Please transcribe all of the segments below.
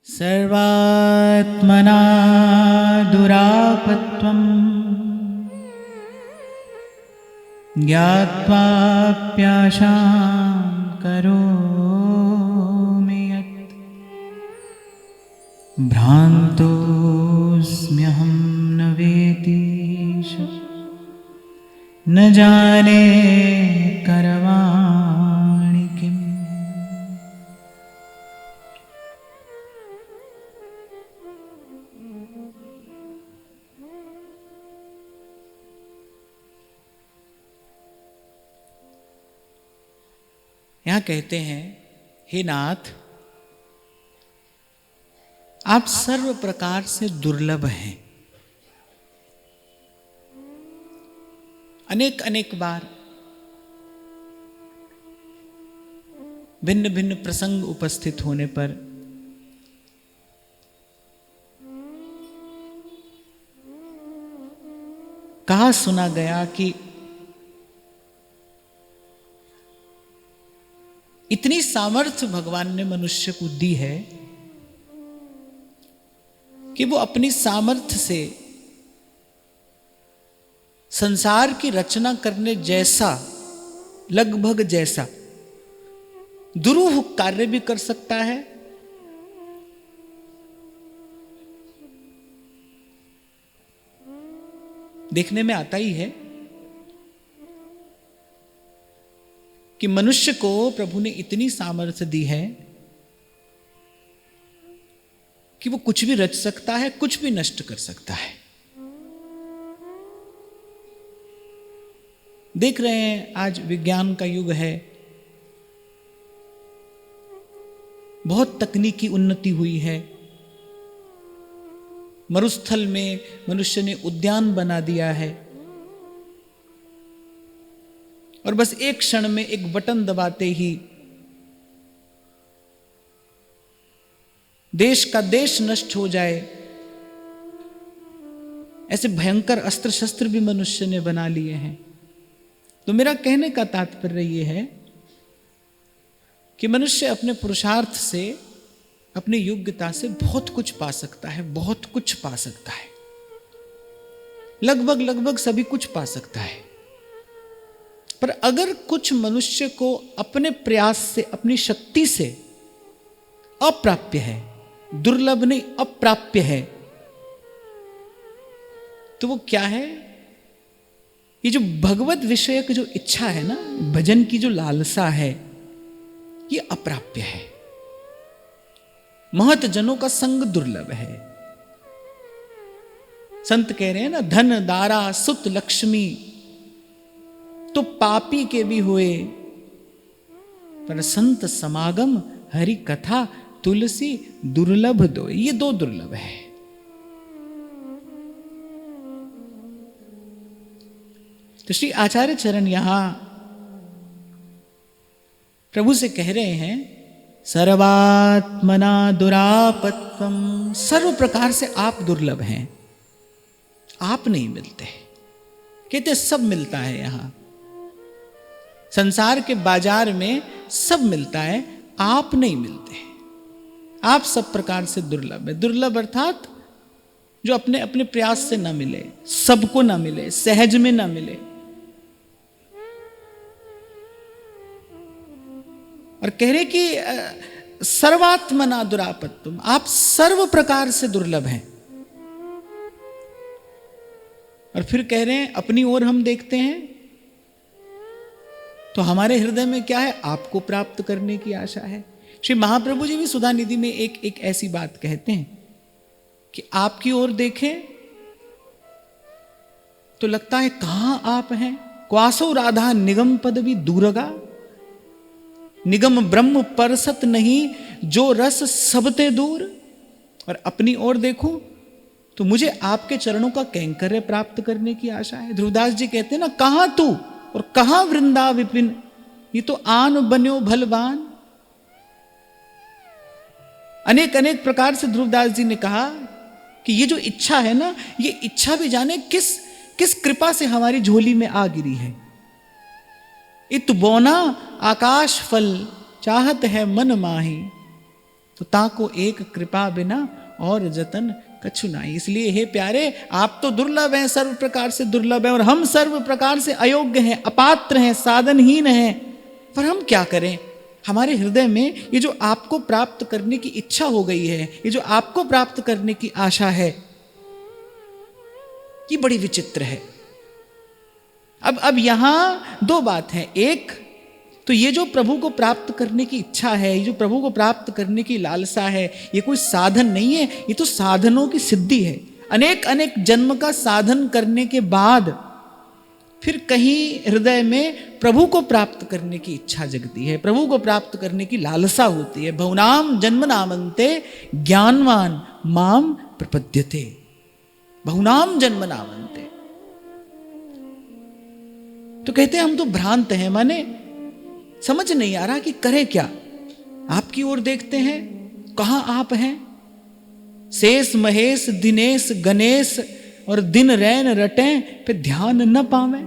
सर्वात्मना दुरापत्वम् ज्ञात्वाप्याशां करोमि यत् भ्रान्तोऽस्म्यहं न वेतीश न जाने करवाणि किम्। यहाँ कहते हैं, हे नाथ, आप सर्व प्रकार से दुर्लभ हैं। अनेक अनेक बार भिन्न भिन्न प्रसंग उपस्थित होने पर कहा सुना गया कि इतनी सामर्थ्य भगवान ने मनुष्य को दी है कि वो अपनी सामर्थ्य से संसार की रचना करने जैसा, लगभग जैसा दुरूह कार्य भी कर सकता है देखने में आता ही है कि मनुष्य को प्रभु ने इतनी सामर्थ्य दी है कि वो कुछ भी रच सकता है, कुछ भी नष्ट कर सकता है। देख रहे हैं आज विज्ञान का युग है, बहुत तकनीकी उन्नति हुई है। मरुस्थल में मनुष्य ने उद्यान बना दिया है और बस एक क्षण में एक बटन दबाते ही देश का देश नष्ट हो जाए, ऐसे भयंकर अस्त्र शस्त्र भी मनुष्य ने बना लिए हैं। तो मेरा कहने का तात्पर्य यह है कि मनुष्य अपने पुरुषार्थ से, अपनी योग्यता से बहुत कुछ पा सकता है, बहुत कुछ पा सकता है, लगभग सभी कुछ पा सकता है। पर अगर कुछ मनुष्य को अपने प्रयास से, अपनी शक्ति से अप्राप्य है, दुर्लभ नहीं अप्राप्य है, तो वो क्या है? ये जो भगवत विषयक जो इच्छा है ना, भजन की जो लालसा है, ये अप्राप्य है। महत जनों का संग दुर्लभ है। संत कह रहे हैं ना, धन दारा सुत लक्ष्मी तो पापी के भी हुए, पर संत समागम हरि कथा तुलसी दुर्लभ दो। ये दो दुर्लभ है। तो श्री आचार्य चरण यहां प्रभु से कह रहे हैं, सर्वात्मना दुरापत्वम, सर्व प्रकार से आप दुर्लभ हैं, आप नहीं मिलते। कहते सब मिलता है यहां, संसार के बाजार में सब मिलता है, आप नहीं मिलते। आप सब प्रकार से दुर्लभ है। दुर्लभ अर्थात जो अपने अपने प्रयास से ना मिले, सबको ना मिले, सहज में ना मिले। और कह रहे कि सर्वात्मना दुरापत्वम, आप सर्व प्रकार से दुर्लभ हैं। और फिर कह रहे हैं, अपनी ओर हम देखते हैं तो हमारे हृदय में क्या है? आपको प्राप्त करने की आशा है। श्री महाप्रभु जी भी सुधा निधि में एक ऐसी बात कहते हैं कि आपकी ओर देखें तो लगता है कहां आप हैं। क्वासो राधा निगम पद भी दूरगा, निगम ब्रह्म परसत नहीं, जो रस सबते दूर। और अपनी ओर देखूं तो मुझे आपके चरणों का कैंकर्य प्राप्त करने की आशा है। ध्रुवदास जी कहते हैं ना, कहां तू और कहां वृंदा विपिन, ये तो आन बन्यो भलवान। अनेक अनेक प्रकार से ध्रुवदास जी ने कहा कि ये जो इच्छा है ना, ये इच्छा भी जाने किस किस कृपा से हमारी झोली में आ गिरी है। इत बोना आकाश फल चाहत है मन माही, तो ताको एक कृपा बिना और जतन कछु नाई। इसलिए हे प्यारे, आप तो दुर्लभ हैं, सर्व प्रकार से दुर्लभ हैं, और हम सर्व प्रकार से अयोग्य हैं, अपात्र हैं, साधनहीन हैं। पर हम क्या करें? हमारे हृदय में ये जो आपको प्राप्त करने की इच्छा हो गई है, ये जो आपको प्राप्त करने की आशा है, ये बड़ी विचित्र है। अब यहां दो बात है। एक तो ये जो प्रभु को प्राप्त करने की इच्छा है, ये जो प्रभु को प्राप्त करने की लालसा है, ये कोई साधन नहीं है, ये तो साधनों की सिद्धि है। अनेक अनेक जन्म का साधन करने के बाद फिर कहीं हृदय में प्रभु को प्राप्त करने की इच्छा जगती है, प्रभु को प्राप्त करने की लालसा होती है। बहुनाम जन्म नामन्ते ज्ञानवान माम प्रपद्यते। बहुनाम जन्म नामन्ते। तो कहते हैं हम तो भ्रांत हैं, माने समझ नहीं आ रहा कि करें क्या। आपकी ओर देखते हैं, कहां आप हैं? शेष महेश दिनेश गणेश और दिन रैन रटे पे ध्यान न पावे।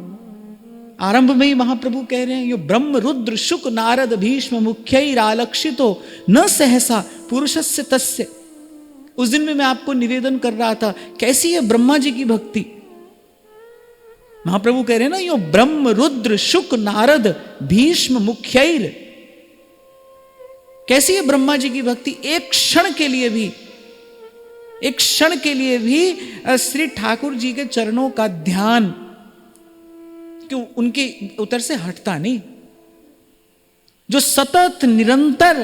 आरंभ में ही महाप्रभु कह रहे हैं, यो ब्रह्म रुद्र शुक नारद भीष्म मुख्यैरालक्षितो न सहसा पुरुषस्य तस्य। उस दिन में मैं आपको निवेदन कर रहा था, कैसी है ब्रह्मा जी की भक्ति। महाप्रभु कह रहे हैं ना, यो ब्रह्म रुद्र शुक नारद भीष्म मुख्यैर। कैसी है ब्रह्मा जी की भक्ति। एक क्षण के लिए भी, एक क्षण के लिए भी श्री ठाकुर जी के चरणों का ध्यान क्यों उनके उतर से हटता नहीं। जो सतत निरंतर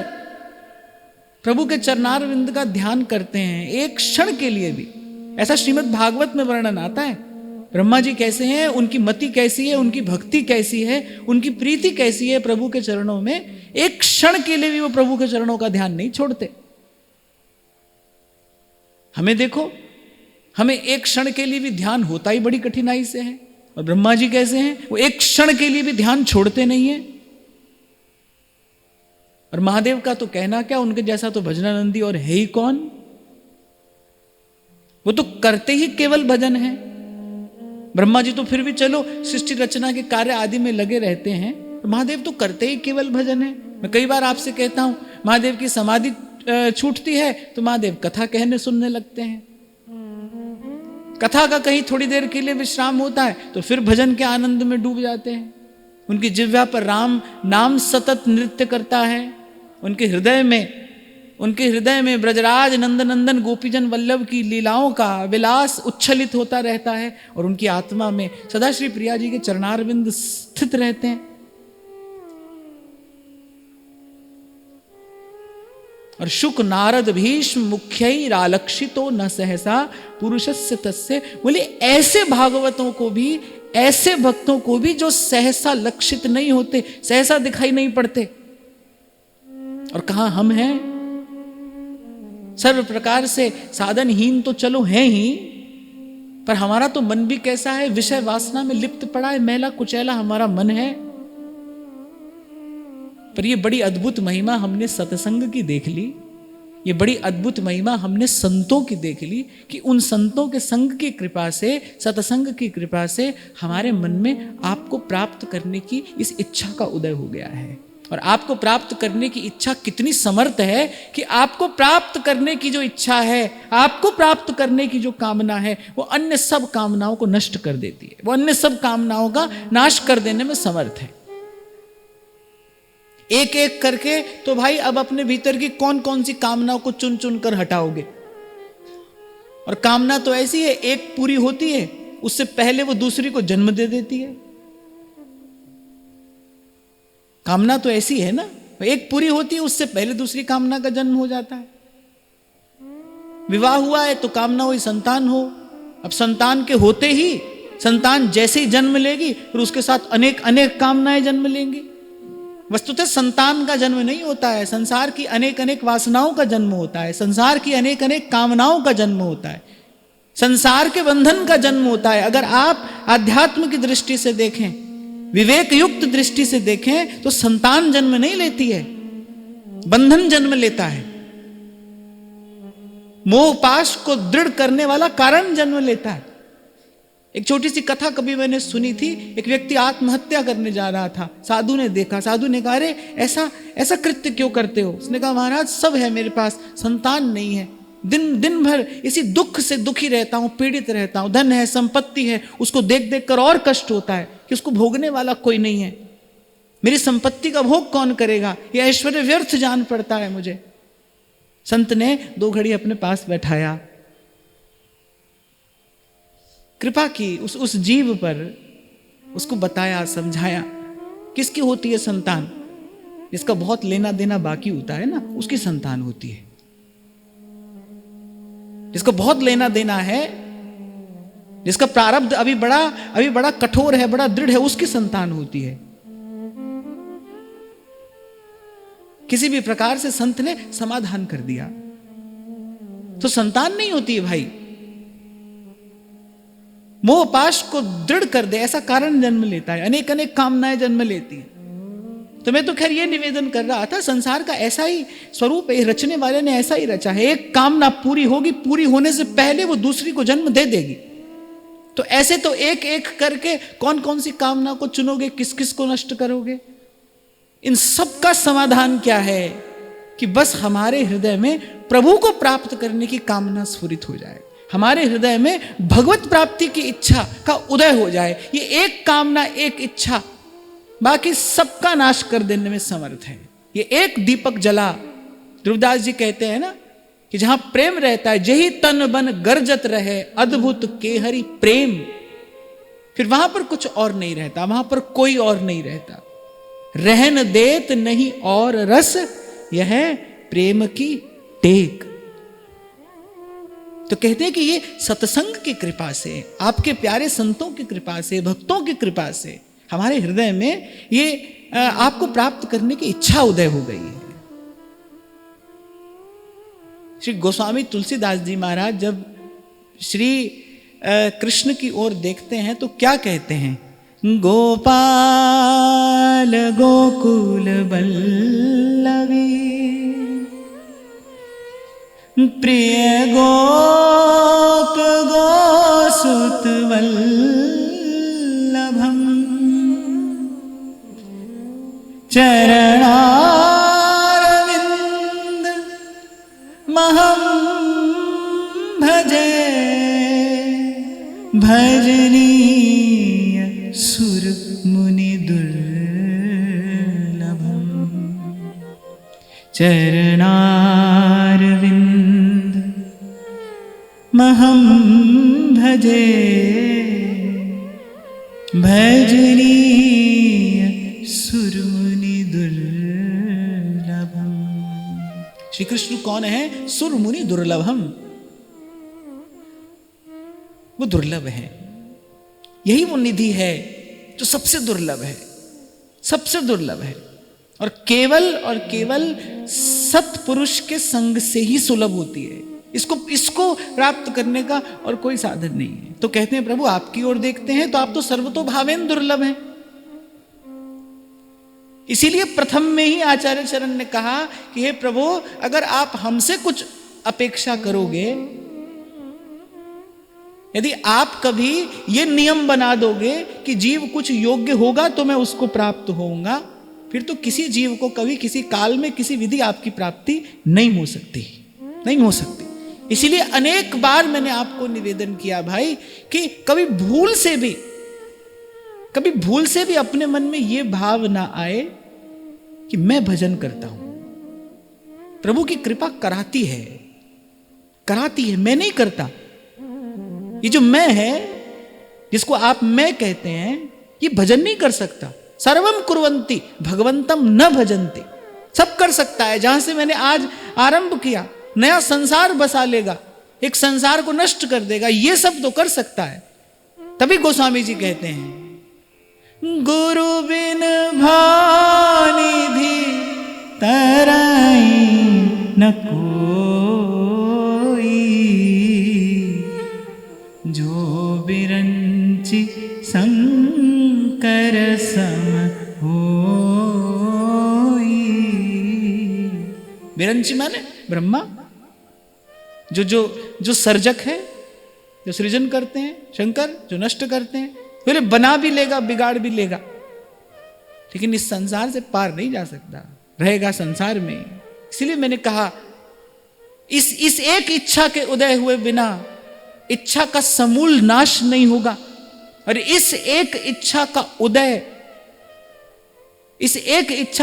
प्रभु के चरणारविंद का ध्यान करते हैं, एक क्षण के लिए भी। ऐसा श्रीमद् भागवत में वर्णन आता है, ब्रह्मा जी कैसे हैं, उनकी मति कैसी है, उनकी भक्ति कैसी है, उनकी प्रीति कैसी है प्रभु के चरणों में। एक क्षण के लिए भी वो प्रभु के चरणों का ध्यान नहीं छोड़ते। हमें देखो, हमें एक क्षण के लिए भी ध्यान होता ही बड़ी कठिनाई से है, और ब्रह्मा जी कैसे हैं, वो एक क्षण के लिए भी ध्यान छोड़ते नहीं है। और महादेव का तो कहना क्या, उनके जैसा तो भजनानंदी और है ही कौन। वो तो करते ही केवल भजन है। ब्रह्मा जी तो फिर भी चलो सृष्टि रचना के कार्य आदि में लगे रहते हैं, तो महादेव तो करते ही केवल भजन है। मैं कई बार आपसे कहता हूं, महादेव की समाधि छूटती है तो महादेव कथा कहने सुनने लगते हैं। कथा का कहीं थोड़ी देर के लिए विश्राम होता है तो फिर भजन के आनंद में डूब जाते हैं। उनकी जिह्वा पर राम नाम सतत नृत्य करता है। उनके हृदय में ब्रजराज नंदनंदन गोपीजन वल्लभ की लीलाओं का विलास उच्छलित होता रहता है, और उनकी आत्मा में सदा श्री प्रिया जी के चरणारविंद स्थित रहते हैं। और शुक नारद भीष्म मुख्यैरालक्षितो न सहसा पुरुषस्य तस्य। बोले ऐसे भागवतों को भी, ऐसे भक्तों को भी जो सहसा लक्षित नहीं होते, सहसा दिखाई नहीं पड़ते। और कहां हम हैं? सर्व प्रकार से साधनहीन तो चलो हैं ही, पर हमारा तो मन भी कैसा है, विषय वासना में लिप्त पड़ा है, मैला कुचैला हमारा मन है। पर ये बड़ी अद्भुत महिमा हमने सत्संग की देख ली, ये बड़ी अद्भुत महिमा हमने संतों की देख ली, कि उन संतों के संग की कृपा से, सत्संग की कृपा से हमारे मन में आपको प्राप्त करने की इस इच्छा का उदय हो गया है। और आपको प्राप्त करने की इच्छा कितनी समर्थ है कि आपको प्राप्त करने की जो इच्छा है, आपको प्राप्त करने की जो कामना है, वो अन्य सब कामनाओं को नष्ट कर देती है। वो अन्य सब कामनाओं का नाश कर देने में समर्थ है। एक एक करके तो भाई अब अपने भीतर की कौन कौन सी कामनाओं को चुन चुन कर हटाओगे। और कामना तो ऐसी है, एक पूरी होती है उससे पहले वो दूसरी को जन्म दे देती है। कामना तो ऐसी है ना, एक पूरी होती है उससे पहले दूसरी कामना का जन्म हो जाता है। विवाह हुआ है तो कामना हुई संतान हो। अब संतान के होते ही, संतान जैसे ही जन्म लेगी फिर उसके साथ अनेक अनेक कामनाएं जन्म लेंगी। वस्तुतः संतान का जन्म नहीं होता है, संसार की अनेक अनेक वासनाओं का जन्म होता है, संसार की अनेक अनेक कामनाओं का जन्म होता है, संसार के बंधन का जन्म होता है। अगर आप आध्यात्म की दृष्टि से देखें, विवेक युक्त दृष्टि से देखें, तो संतान जन्म नहीं लेती है, बंधन जन्म लेता है। मोह पाश को दृढ़ करने वाला कारण जन्म लेता है। एक छोटी सी कथा कभी मैंने सुनी थी। एक व्यक्ति आत्महत्या करने जा रहा था, साधु ने देखा, साधु ने कहा, अरे ऐसा ऐसा कृत्य क्यों करते हो? उसने कहा, महाराज सब है मेरे पास, संतान नहीं है, दिन भर इसी दुख से दुखी रहता हूँ, पीड़ित रहता हूँ, धन है, संपत्ति है, उसको देख देख कर और कष्ट होता है कि उसको भोगने वाला कोई नहीं है, मेरी संपत्ति का भोग कौन करेगा, ये ऐश्वर्य व्यर्थ जान पड़ता है मुझे। संत ने 2 घड़ी अपने पास बैठाया, कृपा की उस जीव पर, उसको बताया, समझाया किसकी होती है संतान? जिसका बहुत लेना देना बाकी होता है ना, उसकी संतान होती है। जिसका बहुत लेना देना है, जिसका प्रारब्ध अभी बड़ा कठोर है, बड़ा दृढ़ है, उसकी संतान होती है। किसी भी प्रकार से संत ने समाधान कर दिया। तो संतान नहीं होती है भाई, मोह पाश को दृढ़ कर दे ऐसा कारण जन्म लेता है, अनेक अनेक कामनाएं जन्म लेती है। तो मैं तो खैर ये निवेदन कर रहा था, संसार का ऐसा ही स्वरूप है, रचने वाले ने ऐसा ही रचा है। एक कामना पूरी होगी, पूरी होने से पहले वो दूसरी को जन्म दे देगी। तो ऐसे तो एक एक करके कौन कौन सी कामना को चुनोगे, किस किस को नष्ट करोगे? इन सब का समाधान क्या है कि बस हमारे हृदय में प्रभु को प्राप्त करने की कामना स्फुरित हो जाए, हमारे हृदय में भगवत प्राप्ति की इच्छा का उदय हो जाए। ये एक कामना, एक इच्छा बाकी सबका नाश कर देने में समर्थ है। ये एक दीपक जला, ध्रुवदास जी कहते हैं ना कि जहां प्रेम रहता है, जही तन बन गरजत रहे, अद्भुत केहरी प्रेम। फिर वहां पर कुछ और नहीं रहता, वहां पर कोई और नहीं रहता। रहन देत नहीं और रस, यह प्रेम की टेक। तो कहते हैं कि ये सत्संग की कृपा से, आपके प्यारे संतों की कृपा से, भक्तों की कृपा से हमारे हृदय में ये आपको प्राप्त करने की इच्छा उदय हो गई है। श्री गोस्वामी तुलसीदास जी महाराज जब श्री कृष्ण की ओर देखते हैं तो क्या कहते हैं? गोपाल गोकुल बल्लवी प्रिय गोप गोसुत वल्लभम चरणारविंद महं भजे भजनीय सुर मुनि दुर्लभम। चरणारविंद महं भजे भजनीय सुर मुनि दुर्लभम। श्री कृष्ण कौन है? सुर मुनि दुर्लभम, वो दुर्लभ है। यही वो निधि है जो सबसे दुर्लभ है, सबसे दुर्लभ है, और केवल सत्पुरुष के संग से ही सुलभ होती है। इसको प्राप्त करने का और कोई साधन नहीं है। तो कहते हैं प्रभु आपकी ओर देखते हैं तो आप तो सर्वतोभावेन दुर्लभ हैं। इसीलिए प्रथम में ही आचार्य चरण ने कहा कि हे प्रभु, अगर आप हमसे कुछ अपेक्षा करोगे, यदि आप कभी ये नियम बना दोगे कि जीव कुछ योग्य होगा तो मैं उसको प्राप्त होऊंगा, फिर तो किसी जीव को कभी किसी काल में किसी विधि आपकी प्राप्ति नहीं हो सकती, नहीं हो सकती। इसीलिए अनेक बार मैंने आपको निवेदन किया भाई कि कभी भूल से भी अपने मन में ये भाव ना आए कि मैं भजन करता हूं। प्रभु की कृपा कराती है, मैं नहीं करता। ये जो मैं है, जिसको आप मैं कहते हैं, ये भजन नहीं कर सकता। सर्वम कुर्वन्ति भगवंतम न भजन्ति। सब कर सकता है। जहां से मैंने आज आरंभ किया, नया संसार बसा लेगा, एक संसार को नष्ट कर देगा, ये सब तो कर सकता है। तभी गोस्वामी जी कहते हैं, गुरु बिन भानिधि तराई न कोई, जो बिरंची शंकर सम होई। बिरंची माने ब्रह्मा, जो सर्जक है, जो सृजन करते हैं, शंकर जो नष्ट करते हैं, फिर बना भी लेगा, बिगाड़ भी लेगा, लेकिन इस संसार से पार नहीं जा सकता, रहेगा संसार में। इसलिए मैंने कहा इस एक इच्छा के उदय हुए बिना इच्छा का समूल नाश नहीं होगा। और इस एक इच्छा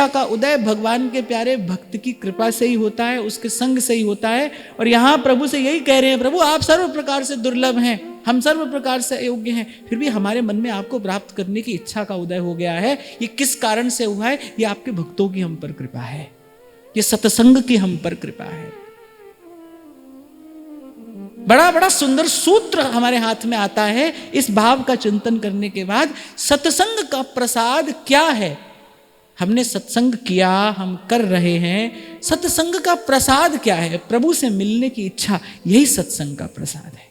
का उदय भगवान के प्यारे भक्त की कृपा से ही होता है, उसके संग से ही होता है। और यहां प्रभु से यही कह रहे हैं, प्रभु आप सर्व प्रकार से दुर्लभ हैं, हम सर्व प्रकार से अयोग्य हैं, फिर भी हमारे मन में आपको प्राप्त करने की इच्छा का उदय हो गया है। ये किस कारण से हुआ है? ये आपके भक्तों की हम पर कृपा है, ये सत्संग की हम पर कृपा है। बड़ा बड़ा सुंदर सूत्र हमारे हाथ में आता है इस भाव का चिंतन करने के बाद। सत्संग का प्रसाद क्या है? हमने सत्संग किया, हम कर रहे हैं, सत्संग का प्रसाद क्या है? प्रभु से मिलने की इच्छा, यही सत्संग का प्रसाद है।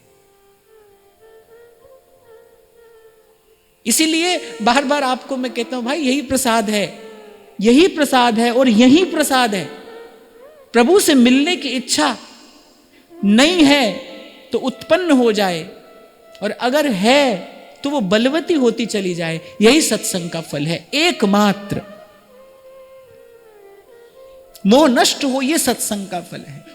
इसीलिए बार बार आपको मैं कहता हूं भाई यही प्रसाद है, यही प्रसाद है और यही प्रसाद है। प्रभु से मिलने की इच्छा नहीं है तो उत्पन्न हो जाए, और अगर है तो वो बलवती होती चली जाए, यही सत्संग का फल है एकमात्र। मोह नष्ट हो, ये सत्संग का फल है।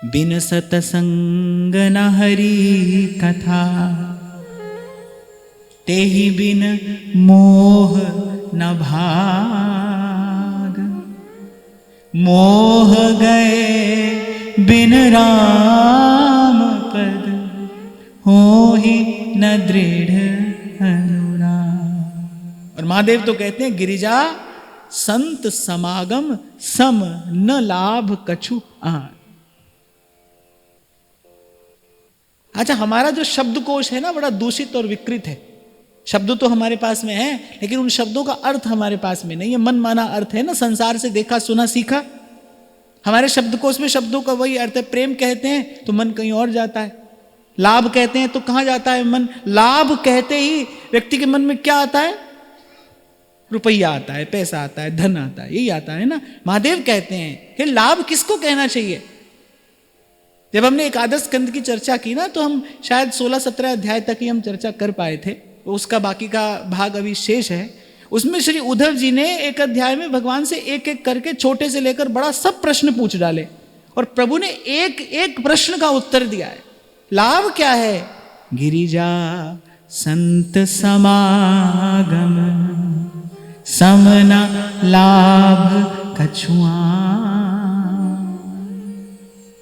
बिन सतसंग न हरि कथा, तेहि बिन मोह न भाग। मोह गए बिन राम पद, होहि न दृढ़ अनुराग। और महादेव तो कहते हैं गिरिजा संत समागम सम न लाभ कछु आन। अच्छा, हमारा जो शब्दकोश है ना बड़ा दूषित और विकृत है। शब्द तो हमारे पास में है, लेकिन उन शब्दों का अर्थ हमारे पास में नहीं है। मन माना अर्थ है ना, संसार से देखा सुना सीखा। हमारे शब्दकोश में शब्दों का वही अर्थ है। प्रेम कहते हैं तो मन कहीं और जाता है, लाभ कहते हैं तो कहां जाता है मन? लाभ कहते ही व्यक्ति के मन में क्या आता है? रुपया आता है, पैसा आता है, धन आता है, यही आता है ना। महादेव कहते हैं कि लाभ किसको कहना चाहिए? जब हमने एकादश स्कंद की चर्चा की ना, तो हम शायद 16-17 अध्याय तक ही हम चर्चा कर पाए थे, उसका बाकी का भाग अभी शेष है। उसमें श्री उद्धव जी ने एक अध्याय में भगवान से एक एक करके छोटे से लेकर बड़ा सब प्रश्न पूछ डाले, और प्रभु ने एक एक प्रश्न का उत्तर दिया है। लाभ क्या है? गिरिजा संत समागम समना लाभ कछुआ।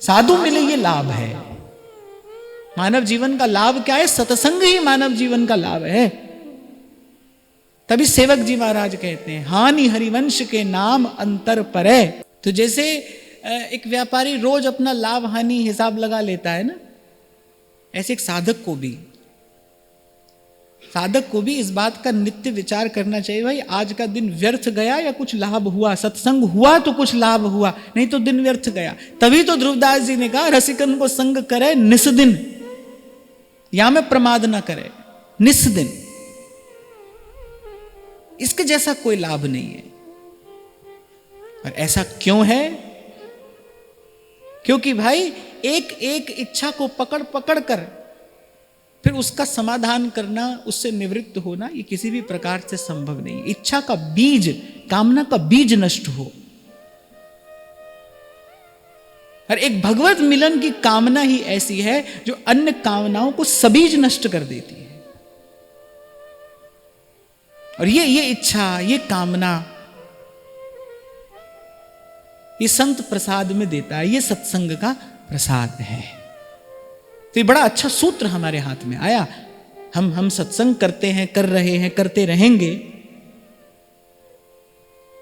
साधु मिले ये लाभ है। मानव जीवन का लाभ क्या है? सत्संग ही मानव जीवन का लाभ है। तभी सेवक जी महाराज कहते हैं हानि हरिवंश के नाम अंतर परे। तो जैसे एक व्यापारी रोज अपना लाभ हानि हिसाब लगा लेता है ना, ऐसे एक साधक को भी इस बात का नित्य विचार करना चाहिए, भाई आज का दिन व्यर्थ गया या कुछ लाभ हुआ? सत्संग हुआ तो कुछ लाभ हुआ, नहीं तो दिन व्यर्थ गया। तभी तो ध्रुवदास जी ने कहा रसिकन को संग करे निस्दिन, या में प्रमाद ना करे, निस्दिन। इसके जैसा कोई लाभ नहीं है। और ऐसा क्यों है? क्योंकि भाई एक एक इच्छा को पकड़ पकड़ कर फिर उसका समाधान करना, उससे निवृत्त होना, ये किसी भी प्रकार से संभव नहीं। इच्छा का बीज, कामना का बीज नष्ट हो, और एक भगवत मिलन की कामना ही ऐसी है जो अन्य कामनाओं को सबीज नष्ट कर देती है। और ये इच्छा, ये कामना, ये संत प्रसाद में देता है, ये सत्संग का प्रसाद है। तो ये बड़ा अच्छा सूत्र हमारे हाथ में आया। हम सत्संग करते हैं, कर रहे हैं, करते रहेंगे,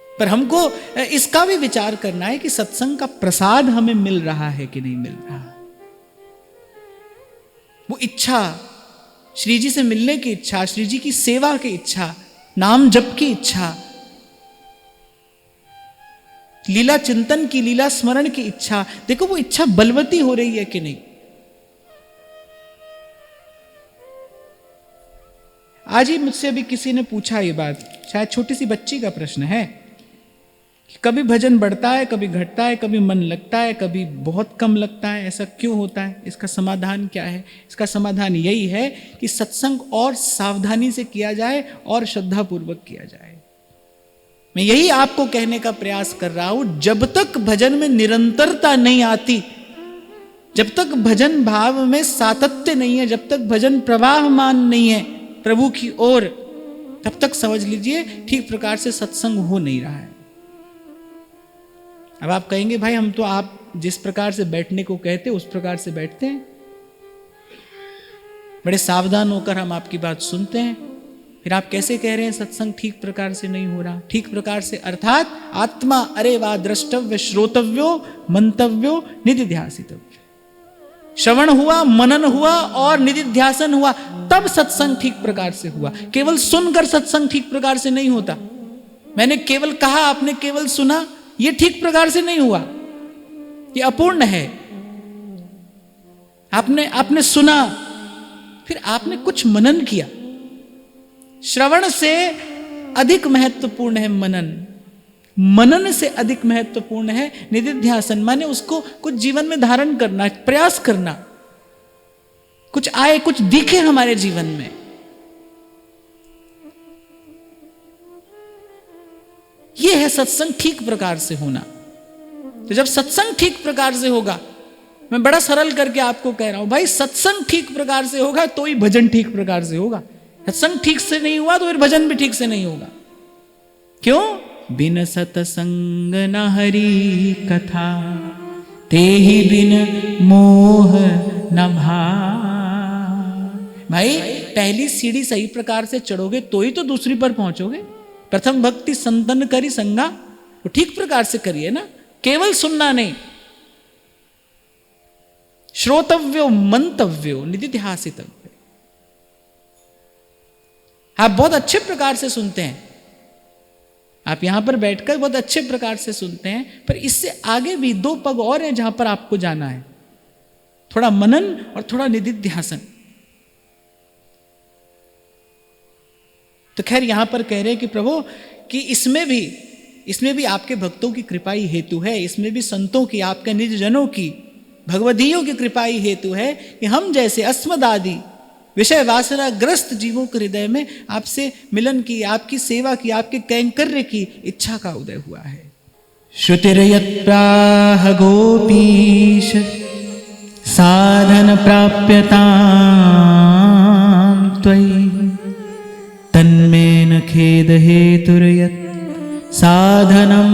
पर हमको इसका भी विचार करना है कि सत्संग का प्रसाद हमें मिल रहा है कि नहीं मिल रहा। वो इच्छा, श्री जी से मिलने की इच्छा, श्री जी की सेवा की इच्छा, नाम जप की इच्छा, लीला चिंतन की, लीला स्मरण की इच्छा, देखो वो इच्छा बलवती हो रही है कि नहीं। आज ही मुझसे अभी किसी ने पूछा ये बात, शायद छोटी सी बच्ची का प्रश्न है कभी भजन बढ़ता है, कभी घटता है, कभी मन लगता है, कभी बहुत कम लगता है। ऐसा क्यों होता है? इसका समाधान क्या है? इसका समाधान यही है कि सत्संग और सावधानी से किया जाए और श्रद्धापूर्वक किया जाए। मैं यही आपको कहने का प्रयास कर रहा हूं। जब तक भजन में निरंतरता नहीं आती, जब तक भजन भाव में सातत्य नहीं है, जब तक भजन प्रवाहमान नहीं है प्रभु की ओर, तब तक समझ लीजिए ठीक प्रकार से सत्संग हो नहीं रहा है। अब आप कहेंगे भाई हम तो आप जिस प्रकार से बैठने को कहते उस प्रकार से बैठते हैं, बड़े सावधान होकर हम आपकी बात सुनते हैं, फिर आप कैसे कह रहे हैं सत्संग ठीक प्रकार से नहीं हो रहा? ठीक प्रकार से अर्थात आत्मा अरे वा द्रष्टव्य श्रोतव्यो मंतव्यो निधिध्यासितव्य। श्रवण हुआ, मनन हुआ और निधिध्यासन हुआ, तब सत्संग ठीक प्रकार से हुआ। केवल सुनकर सत्संग ठीक प्रकार से नहीं होता। मैंने केवल कहा, आपने केवल सुना, ये ठीक प्रकार से नहीं हुआ, ये अपूर्ण है। आपने सुना, फिर आपने कुछ मनन किया। श्रवण से अधिक महत्वपूर्ण है मनन, मनन से अधिक महत्वपूर्ण है निधिध्यासन, माने उसको कुछ जीवन में धारण करना, प्रयास करना, कुछ आए, कुछ दिखे हमारे जीवन में। यह है सत्संग ठीक प्रकार से होना। तो जब सत्संग ठीक प्रकार से होगा, मैं बड़ा सरल करके आपको कह रहा हूं भाई, सत्संग ठीक प्रकार से होगा तो ही भजन ठीक प्रकार से होगा। सत्संग ठीक से नहीं हुआ तो फिर भजन भी ठीक से नहीं होगा। क्यों? बिन सतसंग न हरि कथा, ते ही बिन मोह न भाई पहली सीढ़ी सही प्रकार से चढ़ोगे तो ही तो दूसरी पर पहुंचोगे। प्रथम भक्ति संतन करी संगा, तो ठीक प्रकार से करिए ना, केवल सुनना नहीं। श्रोतव्यो मंतव्यो निधिध्यासितव्य। आप बहुत अच्छे प्रकार से सुनते हैं, आप यहां पर बैठकर बहुत अच्छे प्रकार से सुनते हैं, पर इससे आगे भी दो पग और हैं जहां पर आपको जाना है, थोड़ा मनन और थोड़ा निधिध्यासन। तो खैर यहां पर कह रहे हैं कि प्रभु कि इसमें भी आपके भक्तों की कृपा ही हेतु है, इसमें भी संतों की, आपके निज जनों की, भगवदीयों की कृपा ही हेतु है कि हम जैसे अस्मदादि विषय वासना ग्रस्त जीवों के हृदय में आपसे मिलन की, आपकी सेवा की, आपके कैंकर्य की इच्छा का उदय हुआ है। श्रुतिर्यत्प्राह गोपीश साधन प्राप्यतां त्वयि, तन्मे न खेद हेतुर्यत् साधनं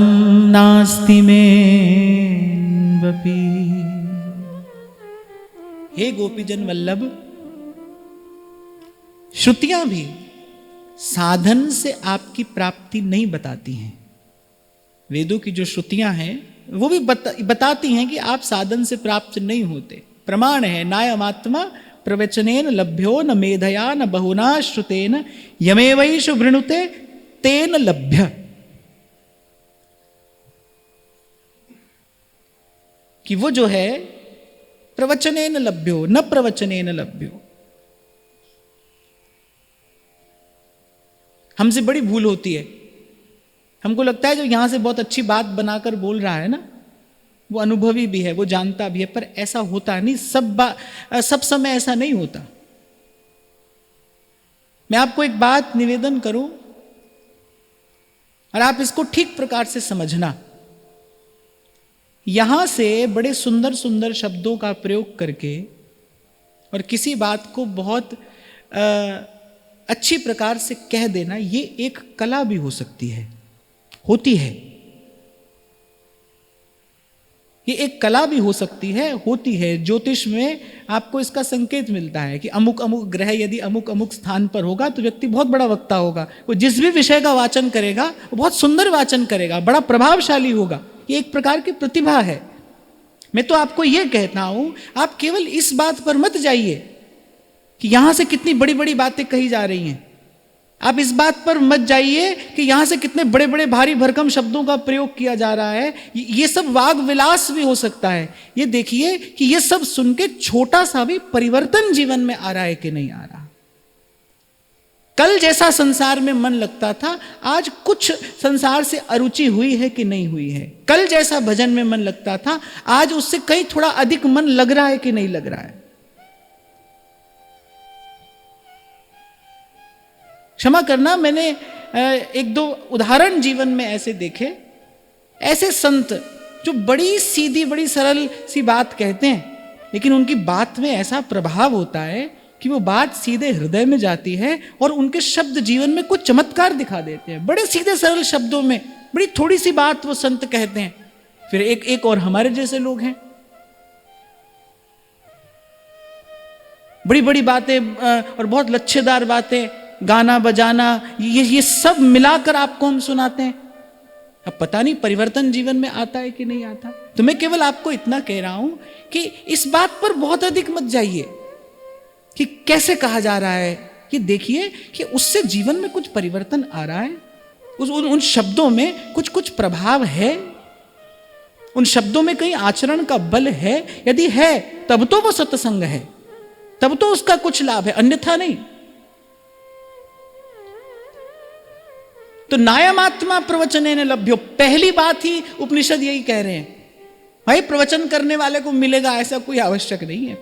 नास्ति मेऽन्वपि। हे गोपीजन वल्लभ, श्रुतियां भी साधन से आपकी प्राप्ति नहीं बताती हैं। वेदों की जो श्रुतियां हैं वो भी बताती हैं कि आप साधन से प्राप्त नहीं होते। प्रमाण है, नायमात्मा प्रवचनेन लभ्यो न मेधया न बहुना श्रुतेन यमेवैष वृणुते तेन लभ्य। कि वो जो है प्रवचनेन लभ्यो न प्रवचनेन लभ्यो। हमसे बड़ी भूल होती है, हमको लगता है जो यहां से बहुत अच्छी बात बनाकर बोल रहा है ना, वो अनुभवी भी है, वो जानता भी है, पर ऐसा होता नहीं। सब समय ऐसा नहीं होता। मैं आपको एक बात निवेदन करूं और आप इसको ठीक प्रकार से समझना। यहां से बड़े सुंदर सुंदर शब्दों का प्रयोग करके और किसी बात को बहुत अच्छी प्रकार से कह देना, ये एक कला भी हो सकती है, होती है। ये एक कला भी हो सकती है, होती है। ज्योतिष में आपको इसका संकेत मिलता है कि अमुक अमुक ग्रह यदि अमुक अमुक स्थान पर होगा तो व्यक्ति बहुत बड़ा वक्ता होगा। वो जिस भी विषय का वाचन करेगा वो बहुत सुंदर वाचन करेगा, बड़ा प्रभावशाली होगा। ये एक प्रकार की प्रतिभा है। मैं तो आपको ये कहता हूं, आप केवल इस बात पर मत जाइए कि यहां से कितनी बड़ी बड़ी बातें कही जा रही हैं। आप इस बात पर मत जाइए कि यहां से कितने बड़े बड़े भारी भरकम शब्दों का प्रयोग किया जा रहा है। ये सब वाग विलास भी हो सकता है। ये देखिए कि ये सब सुन के छोटा सा भी परिवर्तन जीवन में आ रहा है कि नहीं आ रहा। कल जैसा संसार में मन लगता था, आज कुछ संसार से अरुचि हुई है कि नहीं हुई है। कल जैसा भजन में मन लगता था, आज उससे कहीं थोड़ा अधिक मन लग रहा है कि नहीं लग रहा है। क्षमा करना, मैंने एक दो उदाहरण जीवन में ऐसे देखे, ऐसे संत जो बड़ी सीधी बड़ी सरल सी बात कहते हैं, लेकिन उनकी बात में ऐसा प्रभाव होता है कि वो बात सीधे हृदय में जाती है और उनके शब्द जीवन में कुछ चमत्कार दिखा देते हैं। बड़े सीधे सरल शब्दों में बड़ी थोड़ी सी बात वो संत कहते हैं। फिर एक और हमारे जैसे लोग हैं, बड़ी बड़ी बातें और बहुत लच्छेदार बातें, गाना बजाना, ये सब मिलाकर आपको हम सुनाते हैं। अब पता नहीं परिवर्तन जीवन में आता है कि नहीं आता। तो मैं केवल आपको इतना कह रहा हूं कि इस बात पर बहुत अधिक मत जाइए कि कैसे कहा जा रहा है। कि देखिए कि उससे जीवन में कुछ परिवर्तन आ रहा है, उन शब्दों में कुछ प्रभाव है, उन शब्दों में कहीं आचरण का बल है। यदि है तब तो वो सत्संग है, तब तो उसका कुछ लाभ है, अन्यथा नहीं। तो नायमात्मा प्रवचनेन लभ्यो, पहली बात ही उपनिषद यही कह रहे हैं, भाई प्रवचन करने वाले को मिलेगा ऐसा कोई आवश्यक नहीं है।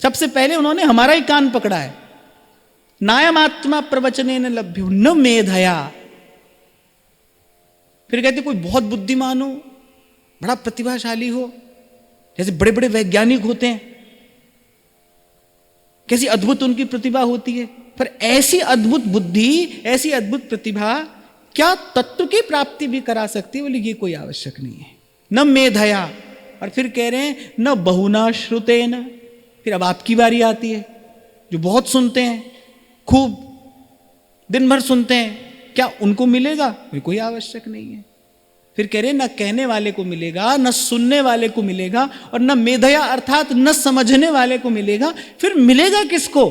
सबसे पहले उन्होंने हमारा ही कान पकड़ा है। नायमात्मा प्रवचनेन लभ्यो न मेधया। फिर कहते कोई बहुत बुद्धिमान हो, बड़ा प्रतिभाशाली हो, जैसे बड़े बड़े वैज्ञानिक होते हैं, कैसी अद्भुत उनकी प्रतिभा होती है। पर ऐसी अद्भुत बुद्धि, ऐसी अद्भुत प्रतिभा क्या तत्व की प्राप्ति भी करा सकती है? बोले ये कोई आवश्यक नहीं है। न मेधया, और फिर कह रहे हैं न बहुना श्रुतेन। फिर अब आपकी बारी आती है, जो बहुत सुनते हैं, खूब दिन भर सुनते हैं, क्या उनको मिलेगा? कोई आवश्यक नहीं है। फिर कह रहे हैं न कहने वाले को मिलेगा, न सुनने वाले को मिलेगा, और न मेधया अर्थात न समझने वाले को मिलेगा। फिर मिलेगा किसको?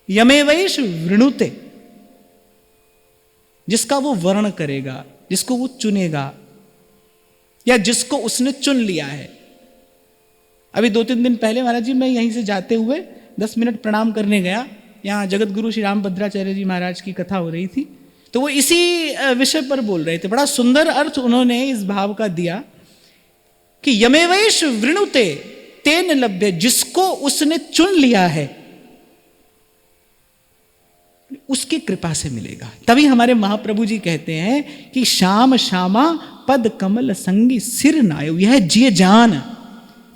यमेवैष वृणुते, जिसका वो वर्ण करेगा, जिसको वो चुनेगा, या जिसको उसने चुन लिया है। अभी 2-3 दिन पहले महाराज जी मैं यहीं से जाते हुए 10 मिनट प्रणाम करने गया, यहाँ जगत गुरु श्री रामभद्राचार्य जी महाराज की कथा हो रही थी, तो वो इसी विषय पर बोल रहे थे। बड़ा सुंदर अर्थ उन्होंने इस भाव का दिया कि यमेवैष वृणुते तेन लभ्य, जिसको उसने चुन लिया है उसकी कृपा से मिलेगा। तभी हमारे महाप्रभु जी कहते हैं कि श्याम श्यामा पद कमल संगी सिर नायो, यह जिय जान।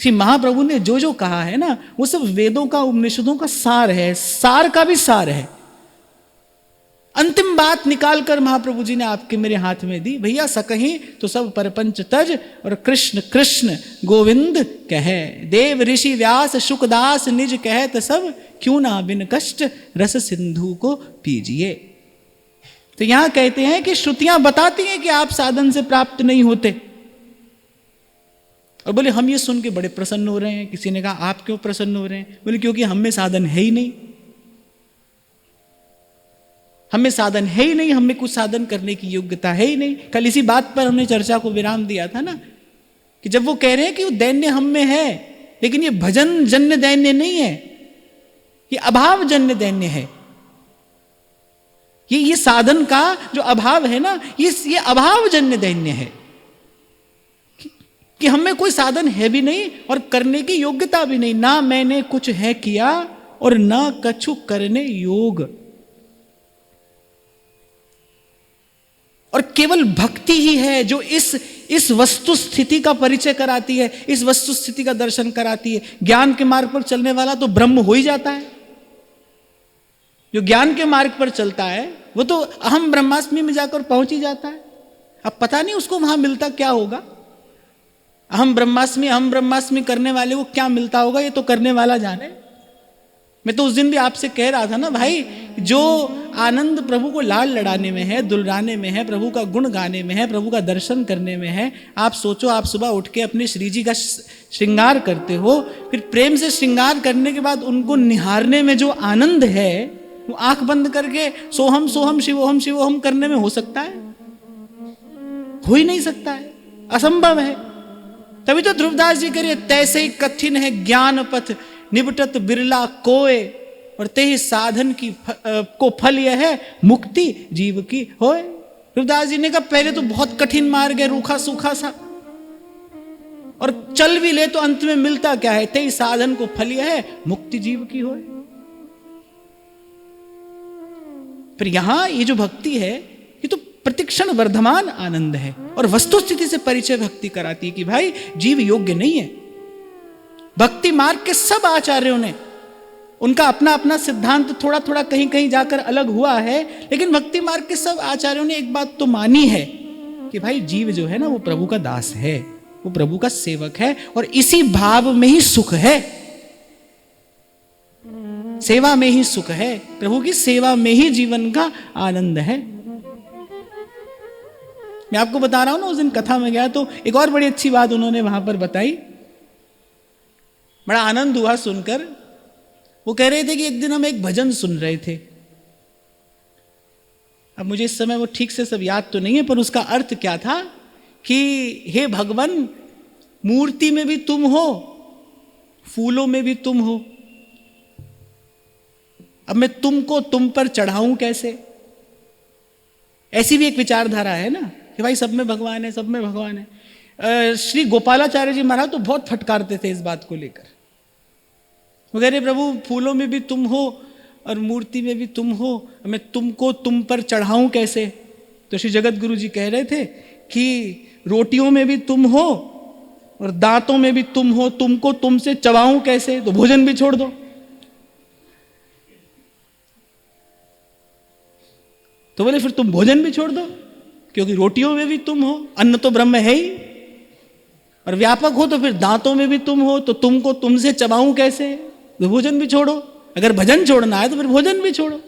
श्री महाप्रभु ने जो जो कहा है ना, वो सब वेदों का, उपनिषदों का सार है, सार का भी सार है। अंतिम बात निकाल कर महाप्रभु जी ने आपके मेरे हाथ में दी, भैया सकहीं तो सब परपंच तज और कृष्ण कृष्ण गोविंद कहे। देव ऋषि व्यास शुकदास निज कहत सब, क्यों ना बिन कष्ट रस सिंधु को पीजिए। तो यहां कहते हैं कि श्रुतियां बताती हैं कि आप साधन से प्राप्त नहीं होते, और बोले हम ये सुन के बड़े प्रसन्न हो रहे हैं। किसी ने कहा आप क्यों प्रसन्न हो रहे हैं? बोले क्योंकि हम में साधन है ही नहीं, हमें साधन है ही नहीं, हमें कुछ साधन करने की योग्यता है ही नहीं। कल इसी बात पर हमने चर्चा को विराम दिया था ना, कि जब वो कह रहे हैं कि वो दैन्य हम में है, लेकिन ये भजन जन्य दैन्य नहीं है, ये अभाव जन्य दैन्य है। ये साधन का जो अभाव है ना, ये अभाव जन्य दैन्य है कि हमें कोई साधन है भी नहीं और करने की योग्यता भी नहीं। ना मैंने कुछ है किया और ना कछु करने योग, और केवल भक्ति ही है जो इस वस्तु स्थिति का परिचय कराती है, इस वस्तु स्थिति का दर्शन कराती है। ज्ञान के मार्ग पर चलने वाला तो ब्रह्म हो ही जाता है। जो ज्ञान के मार्ग पर चलता है वो तो अहम ब्रह्मास्मि में जाकर पहुंच ही जाता है। अब पता नहीं उसको वहां मिलता क्या होगा। अहम ब्रह्मास्मि करने वाले को क्या मिलता होगा, ये तो करने वाला जाने। मैं तो उस दिन भी आपसे कह रहा था ना भाई, जो आनंद प्रभु को लाड़ लड़ाने में है, दुलराने में है, प्रभु का गुण गाने में है, प्रभु का दर्शन करने में है। आप सोचो, आप सुबह उठ के अपने श्री जी का श्रृंगार करते हो, फिर प्रेम से श्रृंगार करने के बाद उनको निहारने में जो आनंद है, वो आंख बंद करके सोहम सोहम शिवोहम शिवोहम करने में हो सकता है? हो ही नहीं सकता है, असंभव है। तभी तो ध्रुवदास जी करिए, तैसे ही कठिन है ज्ञान पथ निबटत बिरला कोय। और ते ही साधन की को फल यह है मुक्ति जीव की होए। रविदास जी ने कहा पहले तो बहुत कठिन मार्ग है, रूखा सूखा सा, और चल भी ले तो अंत में मिलता क्या है, ते ही साधन को फल यह है मुक्ति जीव की होए। फिर यहां ये जो भक्ति है ये तो प्रतिक्षण वर्धमान आनंद है, और वस्तु स्थिति से परिचय भक्ति कराती है कि भाई जीव योग्य नहीं है। भक्ति मार्ग के सब आचार्यों ने उनका अपना अपना सिद्धांत थोड़ा थोड़ा कहीं कहीं जाकर अलग हुआ है, लेकिन भक्ति मार्ग के सब आचार्यों ने एक बात तो मानी है कि भाई जीव जो है ना वो प्रभु का दास है, वो प्रभु का सेवक है, और इसी भाव में ही सुख है, सेवा में ही सुख है, प्रभु की सेवा में ही जीवन का आनंद है। मैं आपको बता रहा हूं ना, उस दिन कथा में गया तो एक और बड़ी अच्छी बात उन्होंने वहां पर बताई, बड़ा आनंद हुआ सुनकर। वो कह रहे थे कि एक दिन हम एक भजन सुन रहे थे, अब मुझे इस समय वो ठीक से सब याद तो नहीं है, पर उसका अर्थ क्या था कि हे भगवान, मूर्ति में भी तुम हो, फूलों में भी तुम हो, अब मैं तुमको तुम पर चढ़ाऊं कैसे। ऐसी भी एक विचारधारा है ना कि भाई सब में भगवान है, सब में भगवान है। श्री गोपालाचार्य जी महाराज तो बहुत फटकारते थे इस बात को लेकर। वो कह रहे प्रभु फूलों में भी तुम हो और मूर्ति में भी तुम हो, मैं तुमको तुम पर चढ़ाऊं कैसे। तो श्री जगत गुरु जी कह रहे थे कि रोटियों में भी तुम हो और दांतों में भी तुम हो, तुमको तुमसे चबाऊं कैसे, तो भोजन भी छोड़ दो। तो बोले फिर तुम भोजन भी छोड़ दो, क्योंकि रोटियों में भी तुम हो, अन्न तो ब्रह्म है ही, और व्यापक हो तो फिर दांतों में भी तुम हो, तो तुमको तुमसे चबाऊं कैसे, तो भोजन भी छोड़ो। अगर भजन छोड़ना है तो फिर भोजन भी छोड़ो।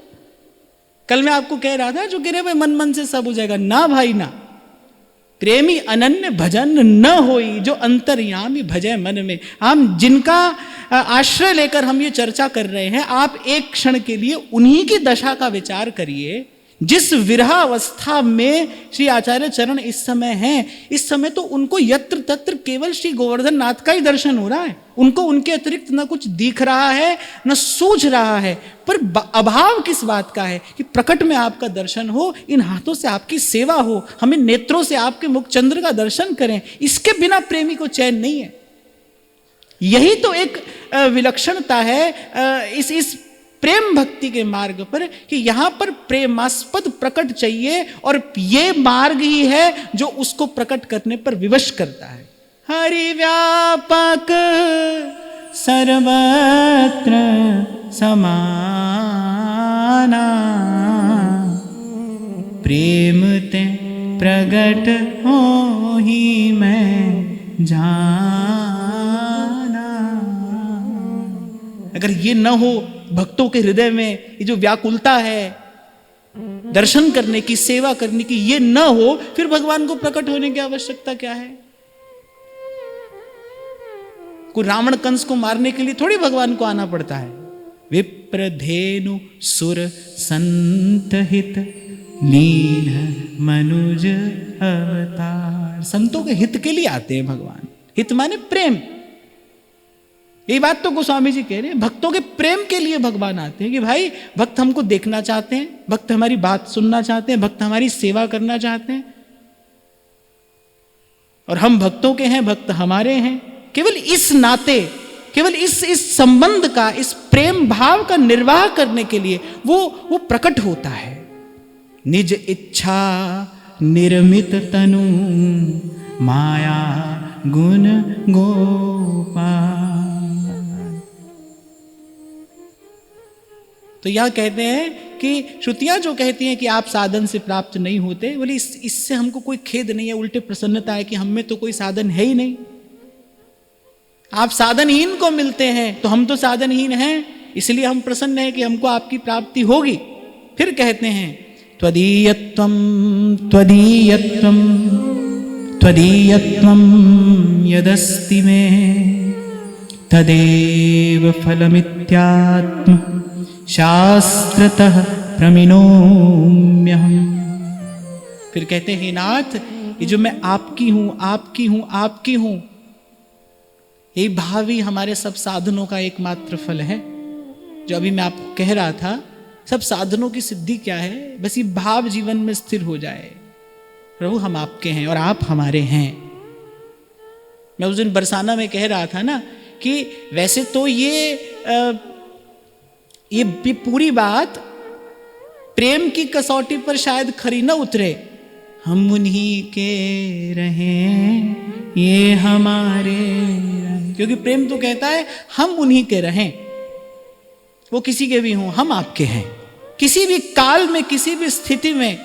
कल मैं आपको कह रहा था जो कह रहे भाई मन मन से सब हो जाएगा, ना भाई ना, प्रेमी अनन्य भजन न होई, जो अंतर्यामी भजय मन में। हम जिनका आश्रय लेकर हम ये चर्चा कर रहे हैं, आप एक क्षण के लिए उन्हीं की दशा का विचार करिए जिस विरह अवस्था में श्री आचार्य चरण इस समय हैं। इस समय तो उनको यत्र तत्र केवल श्री गोवर्धन नाथ का ही दर्शन हो रहा है, उनको उनके अतिरिक्त न कुछ दिख रहा है न सूझ रहा है, पर अभाव किस बात का है कि प्रकट में आपका दर्शन हो, इन हाथों से आपकी सेवा हो, हमें नेत्रों से आपके मुखचंद्र का दर्शन करें, इसके बिना प्रेमी को चैन नहीं है। यही तो एक विलक्षणता है इस प्रेम भक्ति के मार्ग पर कि यहां पर प्रेमास्पद प्रकट चाहिए, और ये मार्ग ही है जो उसको प्रकट करने पर विवश करता है। हरि व्यापक सर्वत्र समाना, प्रेम ते प्रगट हो ही मैं जाना। अगर ये न हो भक्तों के हृदय में, ये जो व्याकुलता है दर्शन करने की, सेवा करने की, ये न हो, फिर भगवान को प्रकट होने की आवश्यकता क्या है। कोई रावण कंस को मारने के लिए थोड़ी भगवान को आना पड़ता है। विप्रधेनु सुर संत हित लीन मनुज अवतार। संतों के हित के लिए आते हैं भगवान। हित माने प्रेम। यही बात तो गोस्वामी जी कह रहे हैं, भक्तों के प्रेम के लिए भगवान आते हैं कि भाई भक्त हमको देखना चाहते हैं, भक्त हमारी बात सुनना चाहते हैं, भक्त हमारी सेवा करना चाहते हैं, और हम भक्तों के हैं, भक्त हमारे हैं। केवल इस नाते, केवल इस संबंध का, इस प्रेम भाव का निर्वाह करने के लिए वो प्रकट होता है। निज इच्छा निर्मित तनु माया गुण गोपाल। तो यह कहते हैं कि श्रुतियां जो कहती हैं कि आप साधन से प्राप्त नहीं होते, बोले इससे हमको कोई खेद नहीं है, उल्टे प्रसन्नता है कि हम में तो कोई साधन है ही नहीं। आप साधनहीन को मिलते हैं तो हम तो साधनहीन हैं, इसलिए हम प्रसन्न हैं कि हमको आपकी प्राप्ति होगी। फिर कहते हैं त्वदीयत्वं त्वदीयत्वं त्वदीयत्वं यदस्ति मे तदेव फलमित्यात्म शास्त्रतः प्रमिनोम्यहम्। फिर कहते हैं नाथ, ये जो मैं आपकी हूं, आपकी हूं, आपकी हूं, यही भाव ही हमारे सब साधनों का एकमात्र फल है। जो अभी मैं आपको कह रहा था, सब साधनों की सिद्धि क्या है? बस ये भाव जीवन में स्थिर हो जाए, प्रभु हम आपके हैं और आप हमारे हैं। मैं उस दिन बरसाना में कह रहा था ना कि वैसे तो ये पूरी बात प्रेम की कसौटी पर शायद खरी न उतरे, हम उन्हीं के रहें ये हमारे रहें, क्योंकि प्रेम तो कहता है हम उन्हीं के रहें, वो किसी के भी हों, हम आपके हैं। किसी भी काल में, किसी भी स्थिति में,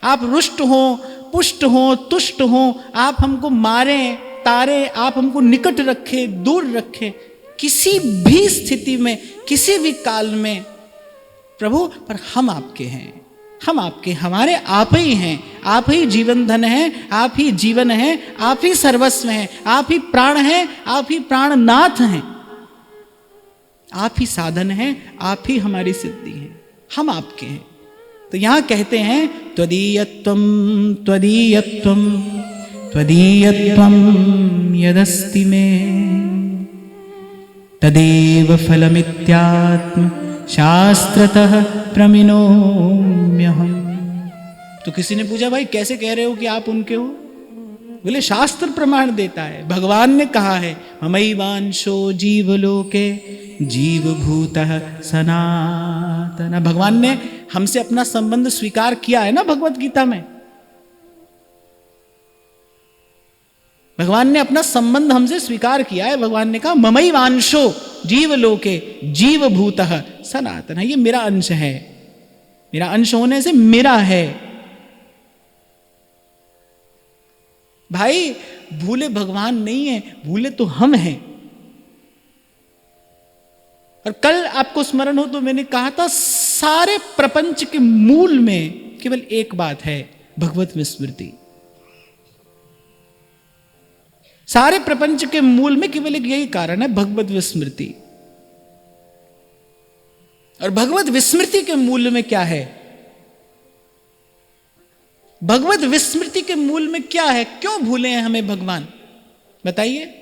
आप रुष्ट हो, पुष्ट हो, तुष्ट हो, आप हमको मारें, तारे, आप हमको निकट रखें, दूर रखें, किसी भी स्थिति में, किसी भी काल में प्रभु, पर हम आपके हैं, हम आपके, हमारे आप ही हैं, आप ही जीवन धन है, आप ही जीवन है, आप ही सर्वस्व हैं, आप ही प्राण हैं, आप ही प्राणनाथ हैं, आप ही साधन हैं, आप ही हमारी सिद्धि है, हम आपके हैं। तो यहां कहते हैं त्वदीयत्वं त्वदीयत्वं त्वदीयत्वं यदस्ति में तदेव फलमित्यात्म शास्त्रतः प्रमिनोम्यहम्। तो किसी ने पूछा भाई कैसे कह रहे हो कि आप उनके हो? बोले शास्त्र प्रमाण देता है, भगवान ने कहा है ममैवांशो जीवलोके जीवभूतः सनातन। भगवान ने हमसे अपना संबंध स्वीकार किया है ना भगवत गीता में। भगवान ने अपना संबंध हमसे स्वीकार किया है। भगवान ने कहा ममैवांशो जीवलोके जीवभूतः सनातन। ये मेरा अंश है, मेरा अंश होने से मेरा है। भाई भूले भगवान नहीं है, भूले तो हम हैं। और कल आपको स्मरण हो तो मैंने कहा था सारे प्रपंच के मूल में केवल एक बात है, भगवत विस्मृति। सारे प्रपंच के मूल में केवल एक यही कारण है, भगवत विस्मृति। और भगवत विस्मृति के मूल में क्या है? भगवत विस्मृति के मूल में क्या है? क्यों भूले हैं हमें भगवान? बताइए।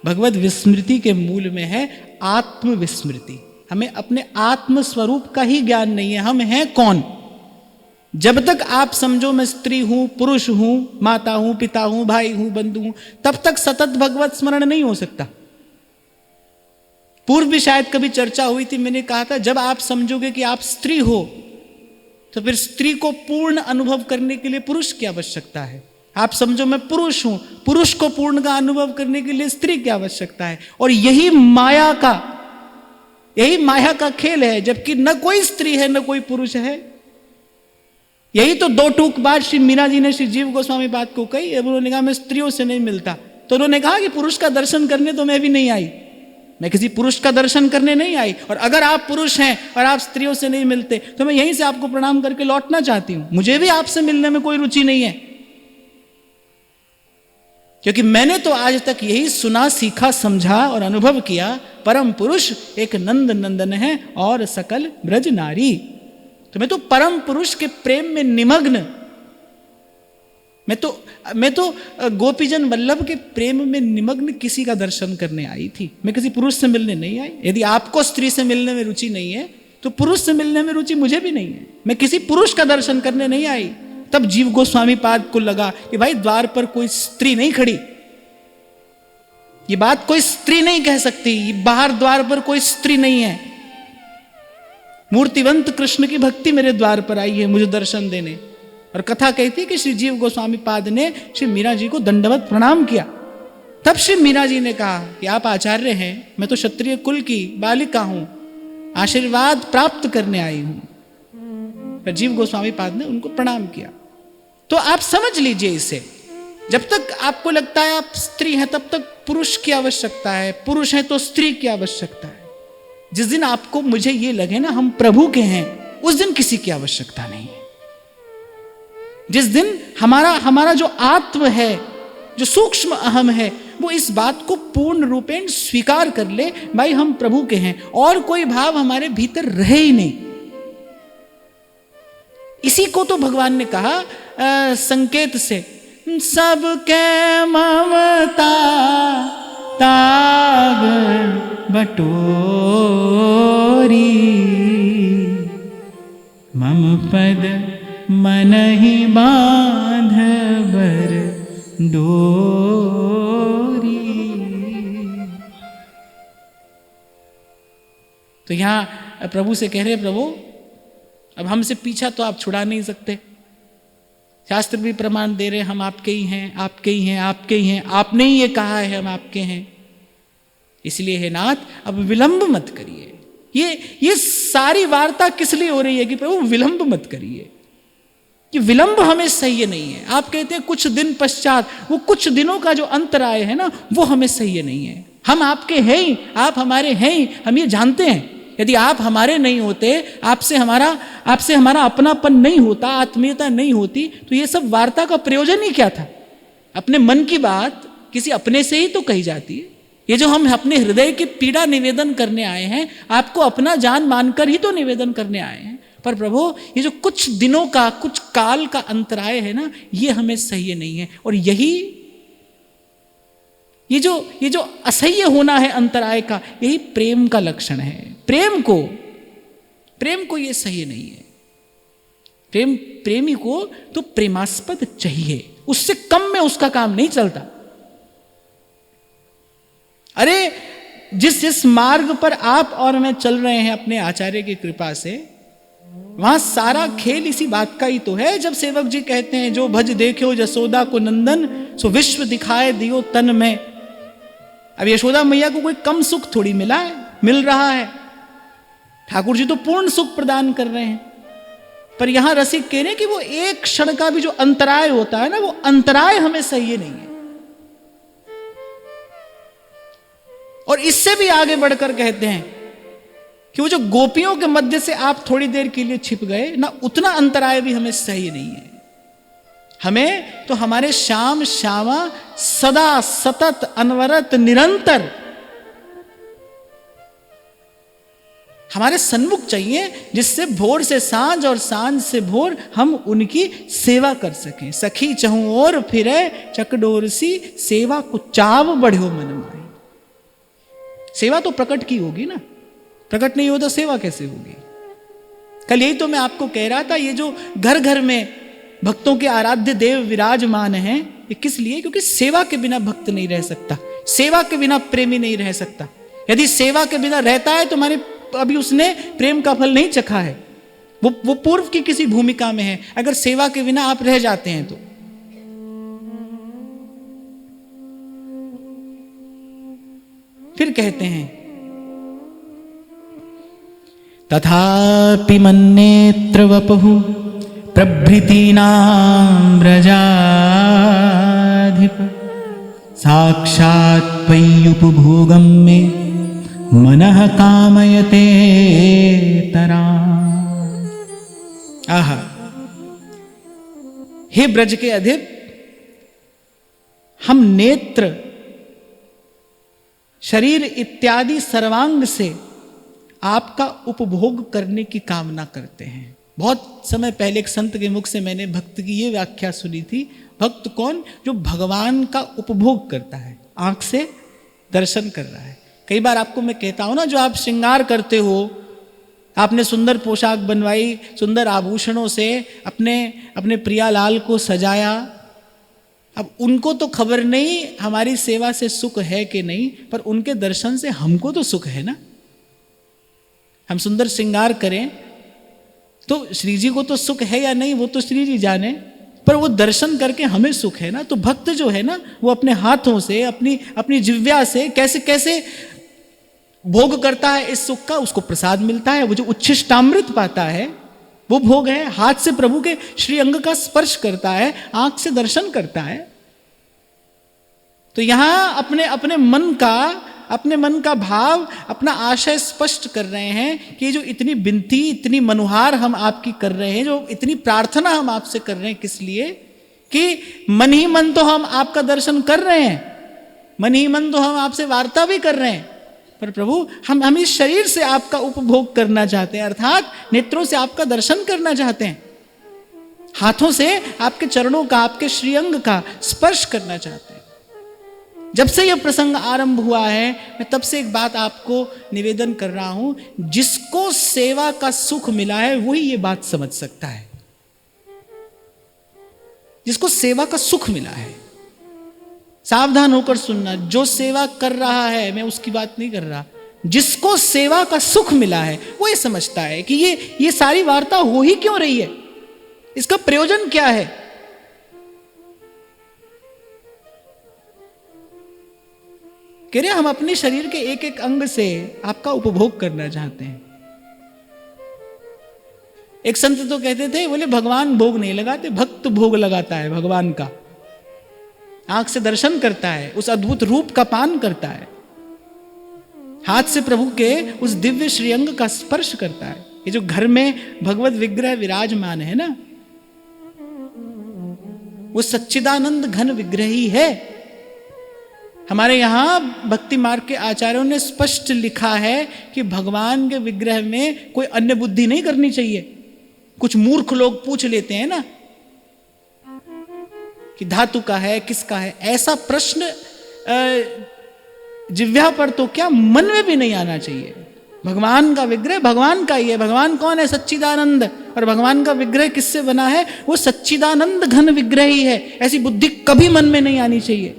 भगवत विस्मृति के मूल में है आत्मविस्मृति। हमें अपने आत्म स्वरूप का ही ज्ञान नहीं है, हम हैं कौन। जब तक आप समझो मैं स्त्री हूं, पुरुष हूं, माता हूं, पिता हूं, भाई हूं, बंधु हूं, तब तक सतत भगवत स्मरण नहीं हो सकता। पूर्व भी शायद कभी चर्चा हुई थी, मैंने कहा था जब आप समझोगे कि आप स्त्री हो तो फिर स्त्री को पूर्ण अनुभव करने के लिए पुरुष की आवश्यकता है। आप समझो मैं पुरुष हूं, पुरुष को पूर्ण का अनुभव करने के लिए स्त्री की आवश्यकता है। और यही माया का खेल है, जबकि न कोई स्त्री है न कोई पुरुष है। यही तो दो टूक बात श्री मीरा जी ने श्री जीव गोस्वामी पाद को कही। उन्होंने कहा मैं स्त्रियों से नहीं मिलता, तो उन्होंने कहा कि पुरुष का दर्शन करने तो मैं भी नहीं आई, मैं किसी पुरुष का दर्शन करने नहीं आई। और अगर आप पुरुष हैं और आप स्त्रियों से नहीं मिलते तो मैं यहीं से आपको प्रणाम करके लौटना चाहती हूं। मुझे भी आपसे मिलने में कोई रुचि नहीं है, क्योंकि मैंने तो आज तक यही सुना, सीखा, समझा और अनुभव किया, परम पुरुष एक नंद नंदन है और सकल ब्रज नारी। तो मैं तो परम पुरुष के प्रेम में निमग्न, मैं तो गोपीजन वल्लभ के प्रेम में निमग्न किसी का दर्शन करने आई थी। मैं किसी पुरुष से मिलने नहीं आई। यदि आपको स्त्री से मिलने में रुचि नहीं है तो पुरुष से मिलने में रुचि मुझे भी नहीं है। मैं किसी पुरुष का दर्शन करने नहीं आई। तब जीव गोस्वामी पाद को लगा कि भाई द्वार पर कोई स्त्री नहीं खड़ी, ये बात कोई स्त्री नहीं कह सकती, बाहर द्वार पर कोई स्त्री नहीं है। मूर्तिवंत कृष्ण की भक्ति मेरे द्वार पर आई है मुझे दर्शन देने। और कथा कहती है कि श्री जीव गोस्वामी पाद ने श्री मीरा जी को दंडवत प्रणाम किया। तब श्री मीरा जी ने कहा कि आप आचार्य हैं, मैं तो क्षत्रिय कुल की बालिका हूं, आशीर्वाद प्राप्त करने आई हूं। पर जीव गोस्वामी पाद ने उनको प्रणाम किया। तो आप समझ लीजिए इसे, जब तक आपको लगता है आप स्त्री हैं तब तक पुरुष की आवश्यकता है, पुरुष है तो स्त्री की आवश्यकता है। जिस दिन आपको मुझे ये लगे ना हम प्रभु के हैं, उस दिन किसी की आवश्यकता नहीं है। जिस दिन हमारा जो आत्म है, जो सूक्ष्म अहम है, वो इस बात को पूर्ण रूपेण स्वीकार कर ले, भाई हम प्रभु के हैं, और कोई भाव हमारे भीतर रहे ही नहीं। इसी को तो भगवान ने कहा संकेत से सबके ममता ताग बटोरी, मम पद मन ही बांध बर डोरी। तो यहां प्रभु से कह रहे, प्रभु अब हमसे पीछा तो आप छुड़ा नहीं सकते, शास्त्र भी प्रमाण दे रहे हम आपके ही हैं, आपके ही हैं, आपके ही हैं, आपने ही ये कहा है हम आपके हैं, इसलिए हे नाथ अब विलंब मत करिए। ये सारी वार्ता किस लिए हो रही है कि प्रभु विलंब मत करिए, कि विलंब हमें सह्य नहीं है। आप कहते हैं कुछ दिन पश्चात, वो कुछ दिनों का जो अंतराय है ना, वो हमें सह्य नहीं है। हम आपके हैं ही, आप हमारे हैं ही, हम ये जानते हैं। यदि आप हमारे नहीं होते, आपसे हमारा अपनापन नहीं होता, आत्मीयता नहीं होती, तो ये सब वार्ता का प्रयोजन ही क्या था। अपने मन की बात किसी अपने से ही तो कही जाती है। ये जो हम अपने हृदय की पीड़ा निवेदन करने आए हैं, आपको अपना जान मानकर ही तो निवेदन करने आए हैं। पर प्रभु ये जो कुछ दिनों का, कुछ काल का अंतराय है ना, ये हमें सह्य नहीं है। और ये जो असह्य होना है अंतराय का, यही प्रेम का लक्षण है। प्रेम को ये सह्य नहीं है। प्रेमी को तो प्रेमास्पद चाहिए, उससे कम में उसका काम नहीं चलता। अरे जिस मार्ग पर आप और मैं चल रहे हैं अपने आचार्य की कृपा से, वहां सारा खेल इसी बात का ही तो है। जब सेवक जी कहते हैं जो भज देखो यशोदा को नंदन, सो विश्व दिखाए दियो तन में। अब यशोदा मैया को कोई कम सुख थोड़ी मिला है, मिल रहा है। ठाकुर जी तो पूर्ण सुख प्रदान कर रहे हैं। पर यहां रसिक कह रहे हैं कि वो एक क्षण का भी जो अंतराय होता है ना, वो अंतराय हमें सही नहीं है। और इससे भी आगे बढ़कर कहते हैं कि वो जो गोपियों के मध्य से आप थोड़ी देर के लिए छिप गए ना, उतना अंतराय भी हमें सही नहीं है। हमें तो हमारे श्याम श्यामा सदा सतत अनवरत निरंतर हमारे सन्मुख चाहिए, जिससे भोर से सांझ और सांझ से भोर हम उनकी सेवा कर सकें। सखी चहु और फिरे चकडोर सी, सेवा को चाव बढ़ो मन माई। सेवा तो प्रकट की होगी ना, प्रकट नहीं हो तो सेवा कैसे होगी। कल यही तो मैं आपको कह रहा था, ये जो घर घर में भक्तों के आराध्य देव विराजमान हैं, ये किस लिए? क्योंकि सेवा के बिना भक्त नहीं रह सकता, सेवा के बिना प्रेमी नहीं रह सकता। यदि सेवा के बिना रहता है तो माने अभी उसने प्रेम का फल नहीं चखा है, वो पूर्व की किसी भूमिका में है। अगर सेवा के बिना आप रह जाते हैं तो फिर कहते हैं तथापि मन्नेत्र वपुः प्रभृतीनां व्रजाधिप, साक्षात् त्वय्युपभोगं मे मनः कामयते तरा। आहा, हे ब्रज के अधिप, हम नेत्र, शरीर इत्यादि सर्वांग से आपका उपभोग करने की कामना करते हैं। बहुत समय पहले एक संत के मुख से मैंने भक्त की ये व्याख्या सुनी थी। भक्त कौन? जो भगवान का उपभोग करता है, आंख से दर्शन कर रहा है। कई बार आपको मैं कहता हूं ना, जो आप श्रृंगार करते हो, आपने सुंदर पोशाक बनवाई, सुंदर आभूषणों से अपने प्रियालाल को सजाया। अब उनको तो खबर नहीं हमारी सेवा से सुख है कि नहीं, पर उनके दर्शन से हमको तो सुख है ना। हम सुंदर श्रृंगार करें तो श्री जी को तो सुख है या नहीं, वो तो श्री जी जाने, पर वो दर्शन करके हमें सुख है ना। तो भक्त जो है ना, वो अपने हाथों से, अपनी जिह्वा से कैसे कैसे भोग करता है इस सुख का, उसको प्रसाद मिलता है। वो जो उच्छिष्टामृत पाता है वो भोग है। हाथ से प्रभु के श्री अंग का स्पर्श करता है, आंख से दर्शन करता है। तो यहां अपने मन का भाव, अपना आशय स्पष्ट कर रहे हैं कि जो इतनी विनती, इतनी मनुहार हम आपकी कर रहे हैं, जो इतनी प्रार्थना हम आपसे कर रहे हैं, किस लिए? कि मन ही मन तो हम आपका दर्शन कर रहे हैं, मन ही मन तो हम आपसे वार्ता भी कर रहे हैं, पर प्रभु हम इस शरीर से आपका उपभोग करना चाहते हैं, अर्थात नेत्रों से आपका दर्शन करना चाहते हैं। हाथों से आपके चरणों का, आपके श्रीअंग का स्पर्श करना चाहते हैं। जब से यह प्रसंग आरंभ हुआ है, मैं तब से एक बात आपको निवेदन कर रहा हूं, जिसको सेवा का सुख मिला है वही ये बात समझ सकता है। जिसको सेवा का सुख मिला है, सावधान होकर सुनना, जो सेवा कर रहा है, मैं उसकी बात नहीं कर रहा, जिसको सेवा का सुख मिला है वो ये समझता है कि ये सारी वार्ता हो ही क्यों रही है, इसका प्रयोजन क्या है। कह रहे हम अपने शरीर के एक एक अंग से आपका उपभोग करना चाहते हैं। एक संत तो कहते थे, बोले भगवान भोग नहीं लगाते, भक्त भोग लगाता है। भगवान का आंख से दर्शन करता है, उस अद्भुत रूप का पान करता है, हाथ से प्रभु के उस दिव्य श्रीअंग का स्पर्श करता है। ये जो घर में भगवत विग्रह विराजमान है ना, वो सच्चिदानंद घन विग्रह ही है। हमारे यहां भक्ति मार्ग के आचार्यों ने स्पष्ट लिखा है कि भगवान के विग्रह में कोई अन्य बुद्धि नहीं करनी चाहिए। कुछ मूर्ख लोग पूछ लेते हैं ना कि धातु का है, किसका है, ऐसा प्रश्न जिह्वा पर तो क्या मन में भी नहीं आना चाहिए। भगवान का विग्रह भगवान का ही है। भगवान कौन है? सच्चिदानंद। और भगवान का विग्रह किससे बना है? वो सच्चिदानंद घन विग्रह ही है। ऐसी बुद्धि कभी मन में नहीं आनी चाहिए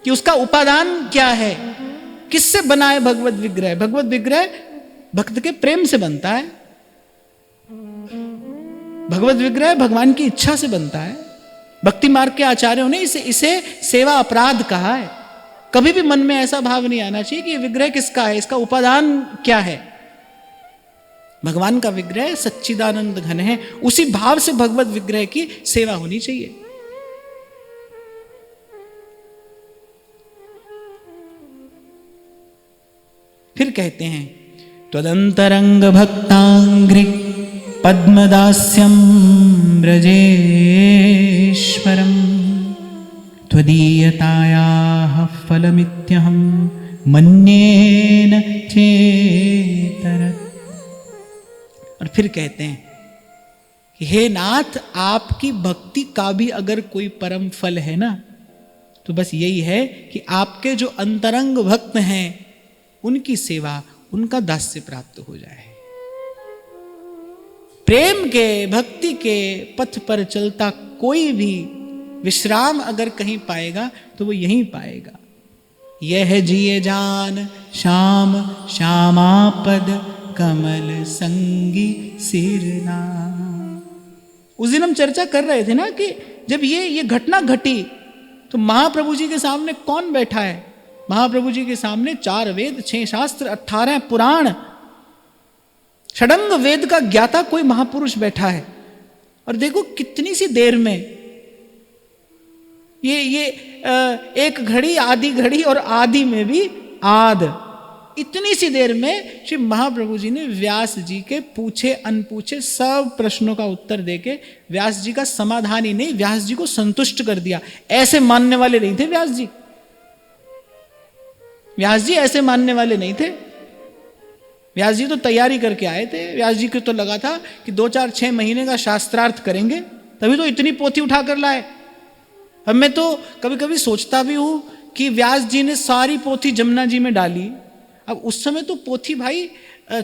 कि उसका उपादान क्या है, किससे बना है भगवत विग्रह। भगवत विग्रह भक्त के प्रेम से बनता है। भगवत विग्रह भगवान की इच्छा से बनता है। भक्ति मार्ग के आचार्यों ने इसे सेवा अपराध कहा है। कभी भी मन में ऐसा भाव नहीं आना चाहिए कि ये विग्रह किसका है, इसका उपादान क्या है। भगवान का विग्रह सच्चिदानंद घन है, उसी भाव से भगवत विग्रह की सेवा होनी चाहिए। फिर कहते हैं, त्वदंतरंग भक्तांग्रि पद्मदास्यं ब्रजेश्वरं त्वदीयतायाः फलमित्यहं मन्येन चेतरत्। और फिर कहते हैं कि हे नाथ, आपकी भक्ति का भी अगर कोई परम फल है ना, तो बस यही है कि आपके जो अंतरंग भक्त हैं उनकी सेवा, उनका दास्य प्राप्त हो जाए। प्रेम के, भक्ति के पथ पर चलता कोई भी विश्राम अगर कहीं पाएगा तो वो यहीं पाएगा। यह जिए जान श्याम श्यामापद कमल संगी सिरना। उस दिन हम चर्चा कर रहे थे ना कि जब ये घटना घटी तो महाप्रभु जी के सामने कौन बैठा है? महाप्रभु जी के सामने 4 वेद, 6 शास्त्र, 18 पुराण, षडंग वेद का ज्ञाता कोई महापुरुष बैठा है। और देखो कितनी सी देर में ये एक घड़ी, आधी घड़ी और आदि में भी आद, इतनी सी देर में श्री महाप्रभु जी ने व्यास जी के पूछे अनपूछे सब प्रश्नों का उत्तर देके व्यास जी का समाधान ही नहीं, व्यास जी को संतुष्ट कर दिया। ऐसे मानने वाले नहीं थे व्यास जी। व्यास जी ऐसे मानने वाले नहीं थे। व्यास जी तो तैयारी करके आए थे। व्यास जी को तो लगा था कि 2-4-6 महीने का शास्त्रार्थ करेंगे, तभी तो इतनी पोथी उठा कर लाए। अब मैं तो कभी कभी सोचता भी हूं कि व्यास जी ने सारी पोथी जमुना जी में डाली। अब उस समय तो पोथी भाई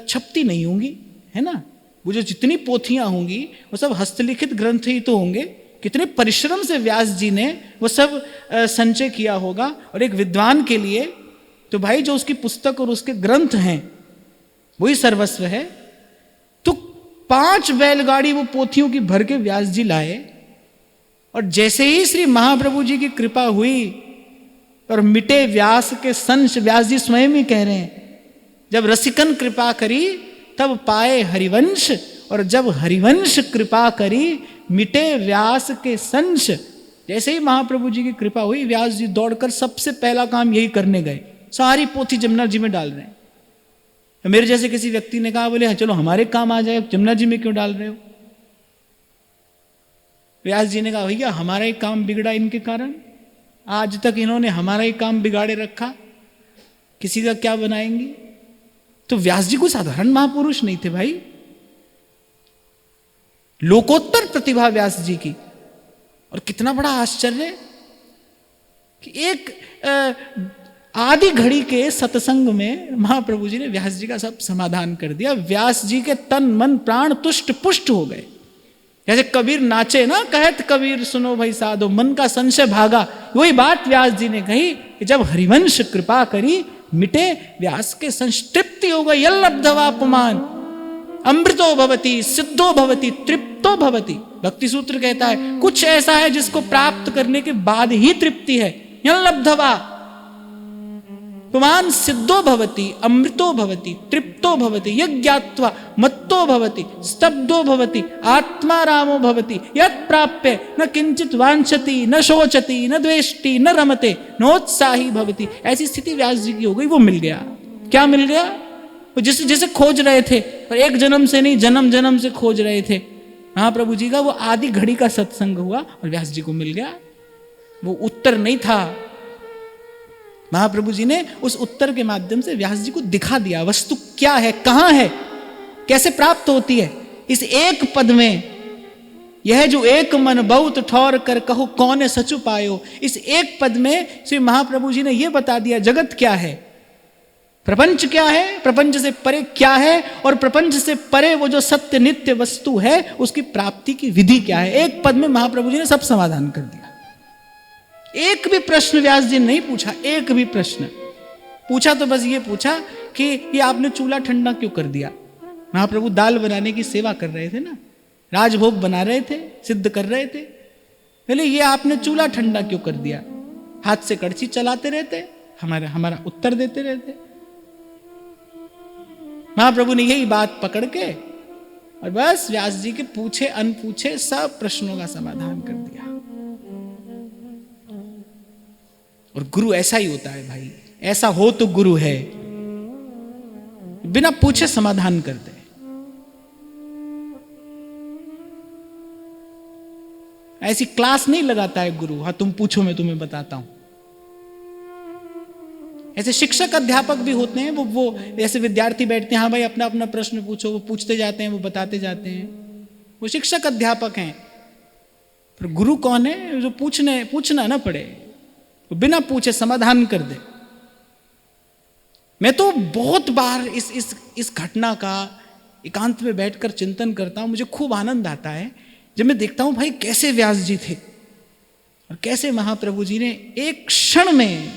छपती नहीं होंगी, है ना। वो जो जितनी पोथियां होंगी वो सब हस्तलिखित ग्रंथ ही तो होंगे। कितने परिश्रम से व्यास जी ने वो सब संचय किया होगा। और एक विद्वान के लिए तो भाई जो उसकी पुस्तक और उसके ग्रंथ हैं वही सर्वस्व है। तो 5 बैलगाड़ी वो पोथियों की भर के व्यास जी लाए। और जैसे ही श्री महाप्रभु जी की कृपा हुई और मिटे व्यास के संश, व्यास जी स्वयं ही कह रहे हैं, जब रसिकन कृपा करी तब पाए हरिवंश, और जब हरिवंश कृपा करी मिटे व्यास के संश। जैसे ही महाप्रभु जी की कृपा हुई, व्यास जी दौड़कर सबसे पहला काम यही करने गए, सारी पोथी जमुना जी में डाल रहे हैं। मेरे जैसे किसी व्यक्ति ने कहा, बोले चलो हमारे काम आ जाए, जमुना जी में क्यों डाल रहे हो? व्यास जी ने कहा, भैया हमारा ही काम बिगड़ा इनके कारण, आज तक इन्होंने हमारा ही काम बिगाड़े रखा, किसी का क्या बनाएंगे। तो व्यास जी कोई साधारण महापुरुष नहीं थे भाई। लोकोत्तर प्रतिभा व्यास जी की। और कितना बड़ा आश्चर्य कि एक आधी घड़ी के सत्संग में महाप्रभु जी ने व्यास जी का सब समाधान कर दिया। व्यास जी के तन मन प्राण तुष्ट पुष्ट हो गए। जैसे कबीर नाचे ना, कहत कबीर सुनो भाई साधो, मन का संशय भागा। वही बात व्यास जी ने कही कि जब हरिवंश कृपा करी, मिटे व्यास के संतृप्ति हो गई। यल्लब्धवापमान अमृतो भवति, सिद्धो भवति, तृप्तो भवति। भक्ति सूत्र कहता है कुछ ऐसा है जिसको प्राप्त करने के बाद ही तृप्ति है। यल्लब्धवा पुमान सिद्धो भवति, अमृतो भवति, तृप्तो भवति, यज्ञात्वा मत्तो भवति, स्तब्धो भवति, आत्मारामो भवति, यत् प्राप्य न किंचित वांछति, न शोचति, न द्वेष्टि, न रमते, नोत्साही भवति। ऐसी स्थिति व्यास जी की हो गई। वो मिल गया। क्या मिल गया? वो जिसे खोज रहे थे, और एक जन्म से नहीं, जन्म जन्म से खोज रहे थे। महाप्रभु जी का वो आधी घड़ी का सत्संग हुआ और व्यास जी को मिल गया। वो उत्तर नहीं था। महाप्रभु जी ने उस उत्तर के माध्यम से व्यास जी को दिखा दिया वस्तु क्या है, कहां है, कैसे प्राप्त होती है। इस एक पद में, यह जो एक मन बहुत ठौर कर कहो कौन सचु पायो, इस एक पद में श्री महाप्रभु जी ने यह बता दिया जगत क्या है, प्रपंच क्या है, प्रपंच से परे क्या है, और प्रपंच से परे वो जो सत्य नित्य वस्तु है उसकी प्राप्ति की विधि क्या है। एक पद में महाप्रभु जी ने सब समाधान कर दिया। एक भी प्रश्न व्यास जी ने नहीं पूछा। एक भी प्रश्न पूछा तो बस ये पूछा कि ये आपने चूल्हा ठंडा क्यों कर दिया। महाप्रभु दाल बनाने की सेवा कर रहे थे ना, राजभोग बना रहे थे, सिद्ध कर रहे थे। पहले ये आपने चूल्हा ठंडा क्यों कर दिया। हाथ से कड़छी चलाते रहते, हमारा उत्तर देते रहते। महाप्रभु ने यही बात पकड़ के और बस व्यास जी के पूछे अनपूछे सब प्रश्नों का समाधान कर दिया। और गुरु ऐसा ही होता है भाई, ऐसा हो तो गुरु है, बिना पूछे समाधान कर दे। ऐसी क्लास नहीं लगाता है गुरु, हाँ तुम पूछो मैं तुम्हें बताता हूं। ऐसे शिक्षक अध्यापक भी होते हैं, वो ऐसे विद्यार्थी बैठते हैं, हाँ भाई अपना अपना प्रश्न पूछो, वो पूछते जाते हैं, वो बताते जाते हैं। वो शिक्षक अध्यापक हैं। पर गुरु कौन है? जो पूछना ना पड़े, वो बिना पूछे समाधान कर दे। मैं तो बहुत बार इस घटना का एकांत में बैठकर चिंतन करता हूं। मुझे खूब आनंद आता है जब मैं देखता हूं भाई कैसे व्यास जी थे और कैसे महाप्रभु जी ने एक क्षण में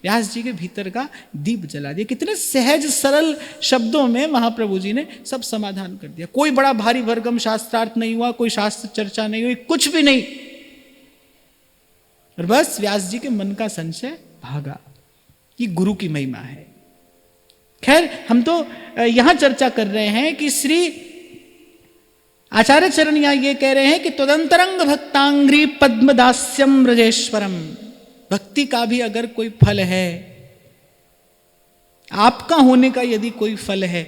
व्यास जी के भीतर का दीप जला दिया। कितने सहज सरल शब्दों में महाप्रभु जी ने सब समाधान कर दिया। कोई बड़ा भारी भरकम शास्त्रार्थ नहीं हुआ, कोई शास्त्र चर्चा नहीं हुई, कुछ भी नहीं। और बस व्यास जी के मन का संशय भागा। ये गुरु की महिमा है। खैर हम तो यहां चर्चा कर रहे हैं कि श्री आचार्य चरण यहां ये कह रहे हैं कि तदंतरंग भक्तांग्री पद्मदास्यम ब्रजेश्वरम। भक्ति का भी अगर कोई फल है, आपका होने का यदि कोई फल है,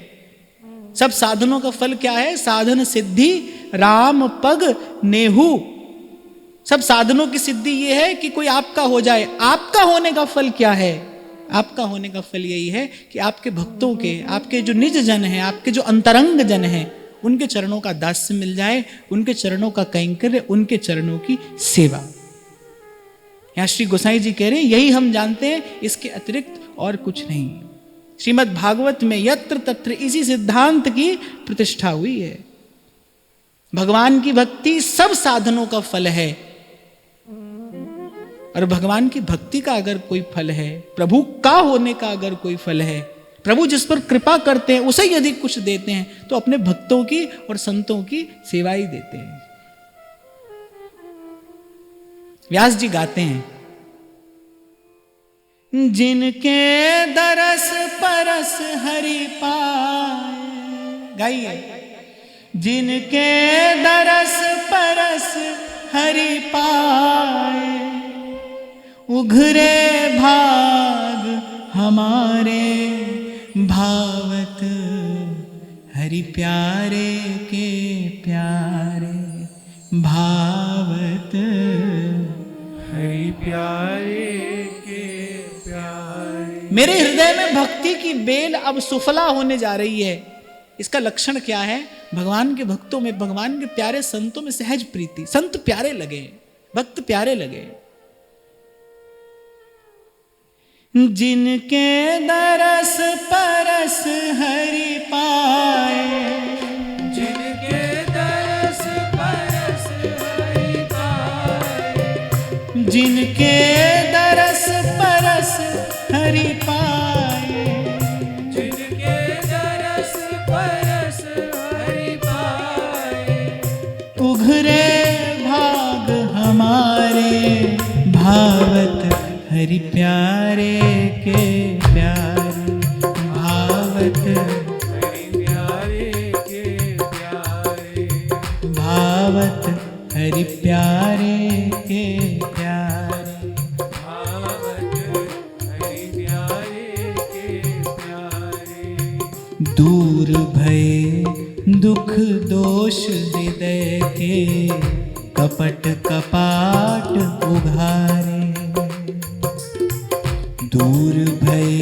सब साधनों का फल क्या है? साधन सिद्धि राम पग नेहू। सब साधनों की सिद्धि यह है कि कोई आपका हो जाए। आपका होने का फल क्या है? आपका होने का फल यही है कि आपके भक्तों के, आपके जो निज जन हैं, आपके जो अंतरंग जन हैं, उनके चरणों का दास्य मिल जाए, उनके चरणों का कैंकर्य, उनके चरणों की सेवा। यहां श्री गोसाई जी कह रहे हैं यही हम जानते हैं, इसके अतिरिक्त और कुछ नहीं। श्रीमद् भागवत में यत्र तत्र इसी सिद्धांत की प्रतिष्ठा हुई है। भगवान की भक्ति सब साधनों का फल है। और भगवान की भक्ति का अगर कोई फल है, प्रभु का होने का अगर कोई फल है, प्रभु जिस पर कृपा करते हैं उसे यदि कुछ देते हैं, तो अपने भक्तों की और संतों की सेवा ही देते हैं। व्यास जी गाते हैं, जिनके दरस परस हरि पाए। गाइए। जिनके दरस परस हरि पाए, उघरे भाग हमारे भावत हरि प्यारे के प्यारे, भावत हरि प्यारे के प्यारे। मेरे हृदय में भक्ति की बेल अब सुफला होने जा रही है। इसका लक्षण क्या है? भगवान के भक्तों में, भगवान के प्यारे संतों में सहज प्रीति, संत प्यारे लगे, भक्त प्यारे लगे। जिनके दरस परस हरि पाए, जिनके दरस परस हरि पाए, जिनके दरस परस हरि पाए, जिनके दरस परस हरि पाए, उघरे भाग हमारे, भावत हरि प्यारे के प्यारे, भावत हरि प्यारे के प्यारे, भावत हरि प्यारे के प्यारे। भावत हरि प्यारे के प्यारे, दूर भय दुख दोष हृदय के, कपट कपाट उघारे। दूर भय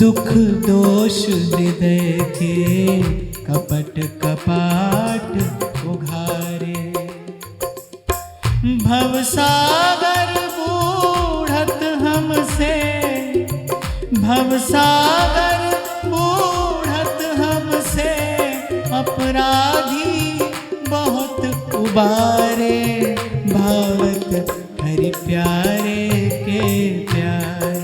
दुख दोष हृदय के, कपट कपाट उघारे। भवसागर बूढ़त हमसे, भवसागर बूढ़त हमसे, अपराधी बहुत उबारे। भावत हरि प्यारे के प्यारे,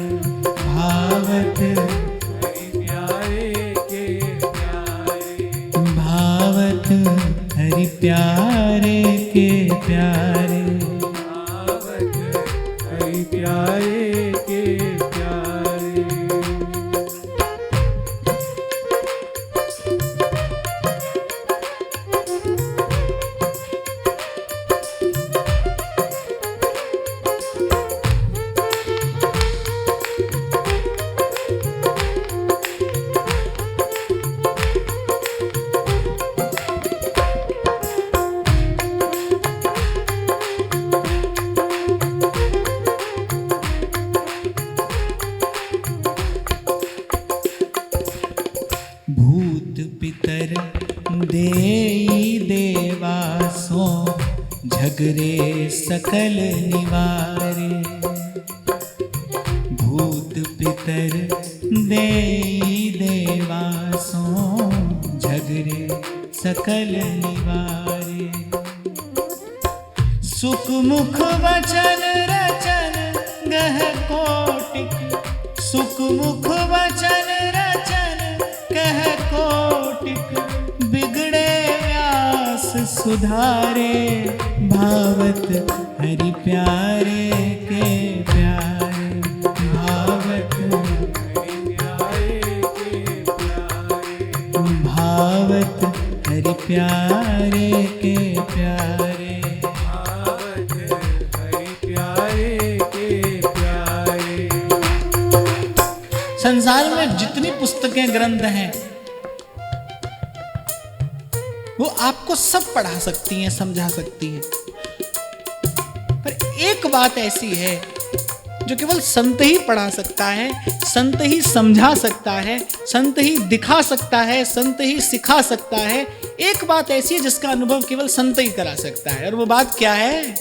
भावत हरि प्यारे के प्यारे, भावत हरि प्यारे के प्यारे। भावत हरि प्यारे के प्यारे। भूत पितर देई देवासो, झगरे सकल निवारे। भूत पितर देई देवासो, झगरे सकल निवारे। सुख मुख वचन रचन गह कोटिक, सुख मुख वचन रचन कह कोटिक। बिगड़े व्यास सुधारे, भावत हरि प्यारे के प्यारे, भावत हरि प्यारे के प्यारे, भावत हरि प्यारे के प्यारे। भावत हरि प्यारे के प्यारे। संसार में जितनी पुस्तकें ग्रंथ हैं, वो आपको सब पढ़ा सकती हैं, समझा सकती हैं, पर एक बात ऐसी है जो केवल संत ही पढ़ा सकता है, संत ही समझा सकता है, संत ही दिखा सकता है, संत ही सिखा सकता है। एक बात ऐसी है जिसका अनुभव केवल संत ही करा सकता है, और वो बात क्या है?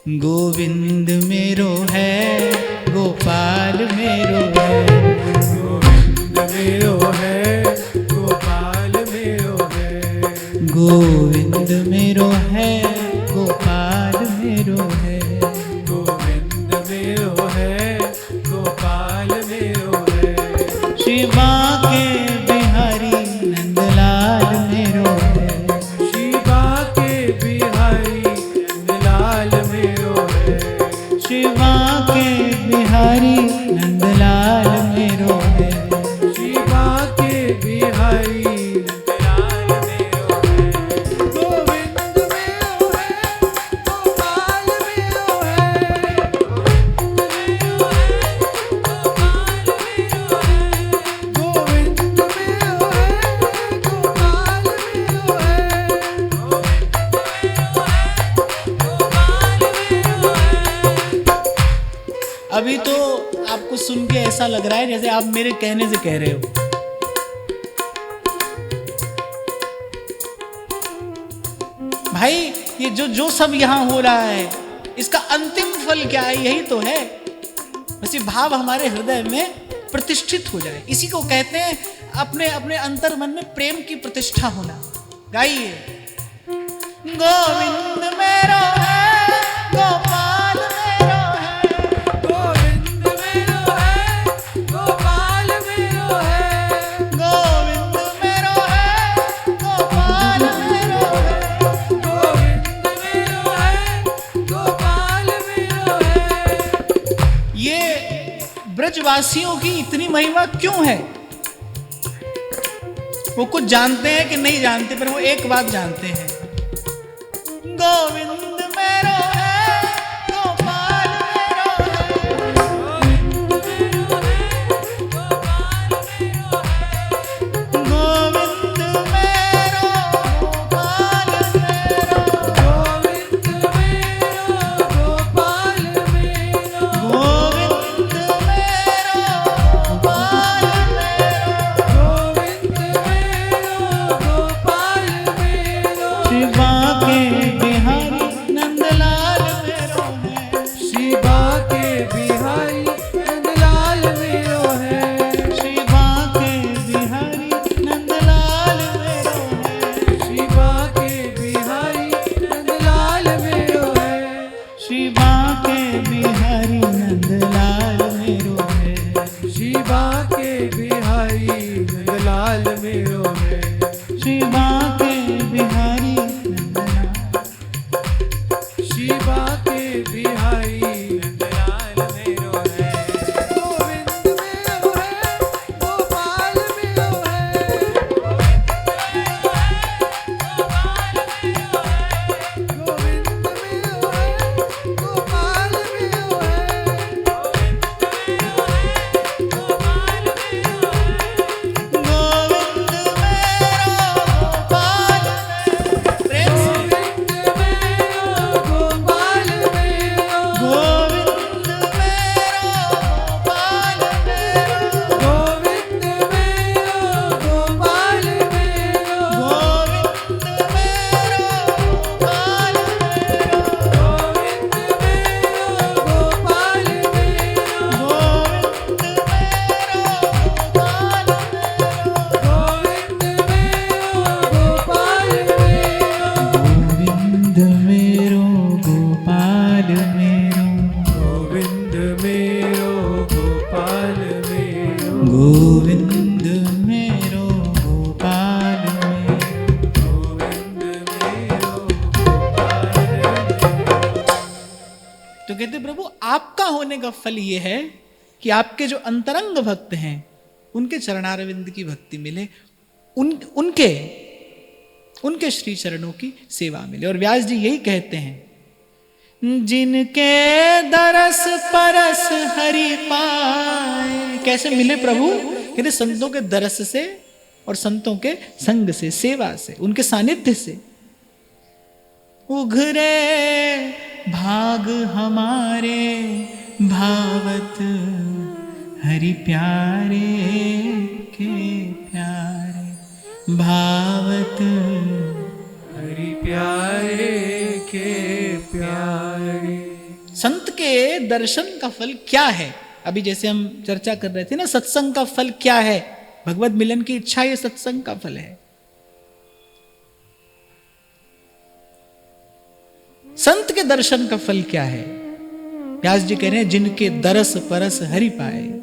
गोविंद मेरो है, गोपाल मेरो है, गोविंद मेरो है, गोपाल मेरो है, गोविंद मेरो है, गोपाल मेरो है। गोविंद मेरो है, गोपाल मेरो है, शिवा के बिहारी नंदलाल मेरो है, शिवा के बिहारी नंदलाल मेरो है, शिवा के बिहारी नंदलाल मेरो है। शिवा के बिहारी नंदलाल मेरो है, गोविंद मेरो है, गोपाल मेरो है, गोविंद मेरो है, गोपाल मेरो है, गोविंद मेरो है, गोपाल मेरो है, गोविंद मेरो है, गोपाल मेरो है। अभी तो आपको सुन के ऐसा लग रहा है जैसे आप मेरे कहने से कह रहे हो, भाई ये जो सब यहाँ हो रहा है इसका अंतिम फल क्या है, यही तो है। बस ये भाव हमारे हृदय में प्रतिष्ठित हो जाए, इसी को कहते हैं अपने अपने अंतर मन में प्रेम की प्रतिष्ठा होना। गाइए, गोविंद मेरो है, गोपाल मेरो है, गोविंद मेरो है, गोपाल मेरो है, गोविंद मेरो है, गोपाल मेरो है, गोविंद मेरो है, गोपाल मेरो है। ये ब्रजवासियों की इतनी महिमा क्यों है? वो कुछ जानते हैं कि नहीं जानते, पर वो एक बात जानते हैं, गोविंद मेरो है, गोपाल मेरो है, गोविंद मेरो है, गोपाल मेरो है, गोविंद मेरो, गोपाल मेरो, गोविंद मेरो, गोपाल मेरो, गोविंद मेरो, गोपाल मेरो, गोविंद मेरो, गोपाल मेरो। शिवा के बिहारी नंदलाल मेरो है, शिवा के बिहारी नंदलाल मेरो है, शिवा के बिहारी नंदलाल मेरो है, शिवा के बिहारी नंदलाल मेरो है, शिवा के बिहारी नंदलाल मेरो है, शिवा के बिहारी नंदलाल मेरो है, शिवा के बिहारी नंदलाल, शिवा के बिहारी नंदलाल मेरो है। गोविंद मेरो है, गोपाल मेरो है, गोविंद मेरो है, गोपाल मेरो है, गोविंद मेरो, गोपाल मेरो, प्रेम से, गोविंद मेरो, गोपाल मेरो, गोविंद मेरो, गोपाल मेरो, गोविंद मेरो, गोपाल मेरो, गोविंद मेरो, गोपाल मेरो, गोविंद मेरो, गोपाल मेरो, गोविंद मेरो, गोपाल मेरो, गोविंद मेरो, गोपाल मेरो, गोविंद मेरो, गोपाल मेरो, गोविंद मेरो, गोपाल मेरो। तो कहते प्रभु आपका होने का फल ये है कि आपके जो अंतरंग भक्त हैं उनके चरणारविंद की भक्ति मिले, उनके श्री चरणों की सेवा मिले। और व्यास जी यही कहते हैं, जिनके दरस परस हरि पाए। कैसे मिले प्रभु? कहते संतों के दरस से और संतों के संग से, सेवा से, उनके सानिध्य से। उघरे भाग हमारे भावत हरि प्यारे के प्यारे, भावत हरि प्यारे के प्यारे। संत के दर्शन का फल क्या है? अभी जैसे हम चर्चा कर रहे थे ना, सत्संग का फल क्या है? भगवत मिलन की इच्छा ये सत्संग का फल है। संत के दर्शन का फल क्या है? व्यास जी कह रहे हैं, जिनके दरस परस हरि पाए।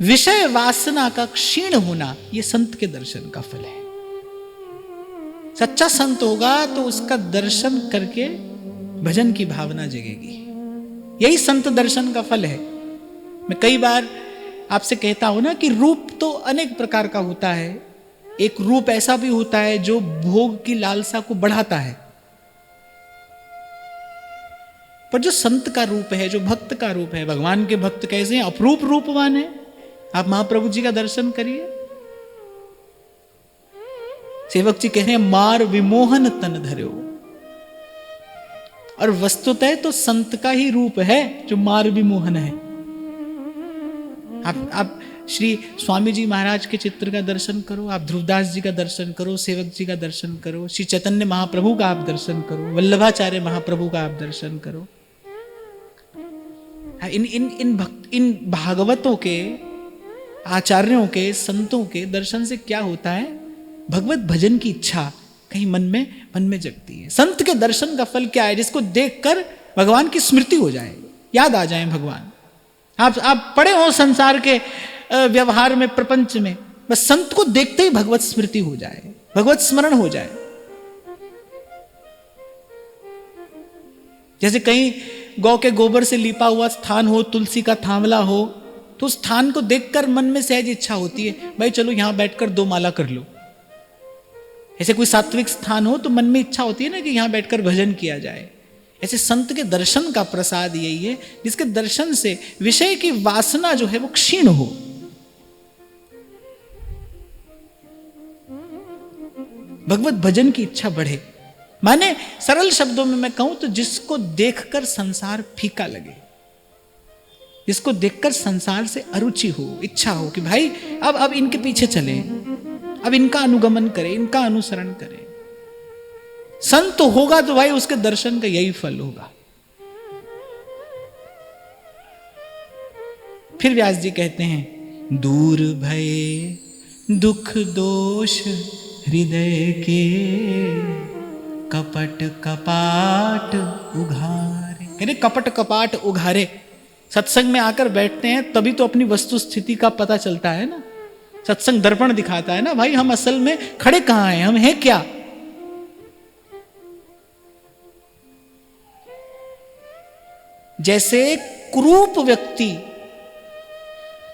विषय वासना का क्षीण होना, यह संत के दर्शन का फल है। सच्चा संत होगा तो उसका दर्शन करके भजन की भावना जगेगी। यही संत दर्शन का फल है। मैं कई बार आपसे कहता हूं ना कि रूप तो अनेक प्रकार का होता है। एक रूप ऐसा भी होता है जो भोग की लालसा को बढ़ाता है, पर जो संत का रूप है, जो भक्त का रूप है, भगवान के भक्त कैसे हैं? अपरूप रूपवान है। आप महाप्रभु जी का दर्शन करिए। सेवक जी कह रहे हैं, मार विमोहन तन धर्यो। और वस्तुतः तो संत का ही रूप है जो मार विमोहन है। आप श्री स्वामी जी महाराज के चित्र का दर्शन करो, आप ध्रुवदास जी का दर्शन करो, सेवक जी का दर्शन करो, श्री चैतन्य महाप्रभु का आप दर्शन करो, वल्लभाचार्य महाप्रभु का आप दर्शन करो। इन भागवतों के, आचार्यों के, संतों के दर्शन से क्या होता है? भगवत भजन की इच्छा कहीं मन में जगती है। संत के दर्शन का फल क्या है? जिसको देखकर भगवान की स्मृति हो जाए, याद आ जाए भगवान। आप पड़े हो संसार के व्यवहार में, प्रपंच में, बस संत को देखते ही भगवत स्मृति हो जाए, भगवत स्मरण हो जाए। जैसे कहीं गौ के गोबर से लिपा हुआ स्थान हो, तुलसी का थांवला हो, तो उस स्थान को देखकर मन में सहज इच्छा होती है, भाई चलो यहां बैठकर 2 माला कर लो। ऐसे कोई सात्विक स्थान हो तो मन में इच्छा होती है ना कि यहां बैठकर भजन किया जाए। ऐसे संत के दर्शन का प्रसाद यही है, जिसके दर्शन से विषय की वासना जो है वो क्षीण हो। भगवत भजन की इच्छा बढ़े। माने सरल शब्दों में मैं कहूं तो जिसको देखकर संसार फीका लगे, जिसको देखकर संसार से अरुचि हो, इच्छा हो कि भाई अब इनके पीछे चले, अब इनका अनुगमन करें, इनका अनुसरण करें। संत होगा तो भाई उसके दर्शन का यही फल होगा। फिर व्यास जी कहते हैं, दूर भये दुख दोष हृदय के, कपट कपाट उघारे। अरे कपट कपाट उघारे, सत्संग में आकर बैठते हैं तभी तो अपनी वस्तु स्थिति का पता चलता है ना। सत्संग दर्पण दिखाता है ना, भाई हम असल में खड़े कहां हैं, हम हैं क्या। जैसे कुरूप व्यक्ति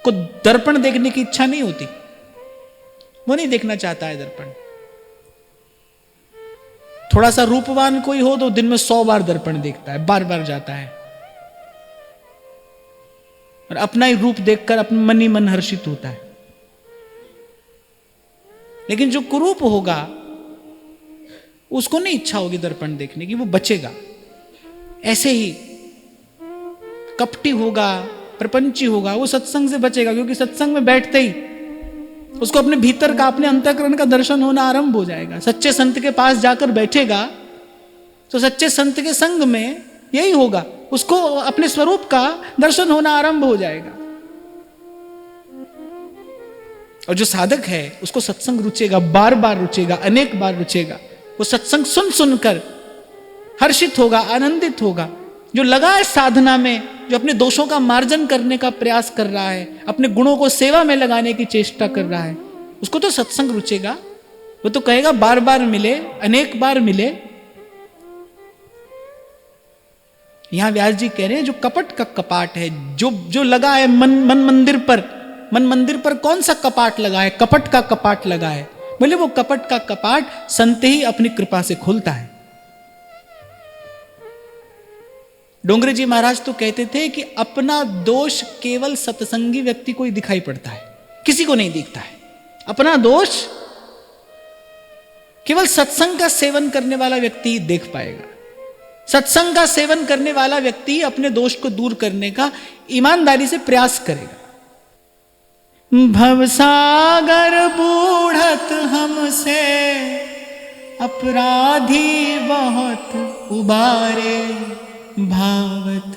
को दर्पण देखने की इच्छा नहीं होती, वो नहीं देखना चाहता है दर्पण। थोड़ा सा रूपवान कोई हो तो दिन में 100 बार दर्पण देखता है, बार बार जाता है, और अपना ही रूप देखकर अपने मन ही मन हर्षित होता है। लेकिन जो कुरूप होगा उसको नहीं इच्छा होगी दर्पण देखने की, वो बचेगा। ऐसे ही कपटी होगा, प्रपंची होगा, वो सत्संग से बचेगा, क्योंकि सत्संग में बैठते ही उसको अपने भीतर का, अपने अंतःकरण का दर्शन होना आरंभ हो जाएगा। सच्चे संत के पास जाकर बैठेगा तो सच्चे संत के संग में यही होगा, उसको अपने स्वरूप का दर्शन होना आरंभ हो जाएगा। और जो साधक है उसको सत्संग रुचेगा, बार बार रुचेगा, अनेक बार रुचेगा। वो सत्संग सुन सुनकर हर्षित होगा, आनंदित होगा। जो लगा है साधना में, जो अपने दोषों का मार्जन करने का प्रयास कर रहा है, अपने गुणों को सेवा में लगाने की चेष्टा कर रहा है, उसको तो सत्संग रुचेगा। वो तो कहेगा बार बार मिले, अनेक बार मिले। यहां व्यास जी कह रहे हैं जो कपट का कपाट है, जो लगा है मन मंदिर पर कौन सा कपाट लगा है? कपट का कपाट लगा है। बोले वो कपट का कपाट संत ही अपनी कृपा से खोलता है। डोंगरे जी महाराज तो कहते थे कि अपना दोष केवल सत्संगी व्यक्ति को ही दिखाई पड़ता है, किसी को नहीं दिखता है। अपना दोष केवल सत्संग का सेवन करने वाला व्यक्ति ही देख पाएगा। सत्संग का सेवन करने वाला व्यक्ति अपने दोष को दूर करने का ईमानदारी से प्रयास करेगा। भवसागर बूढ़त हमसे अपराधी बहुत उबारे, भावत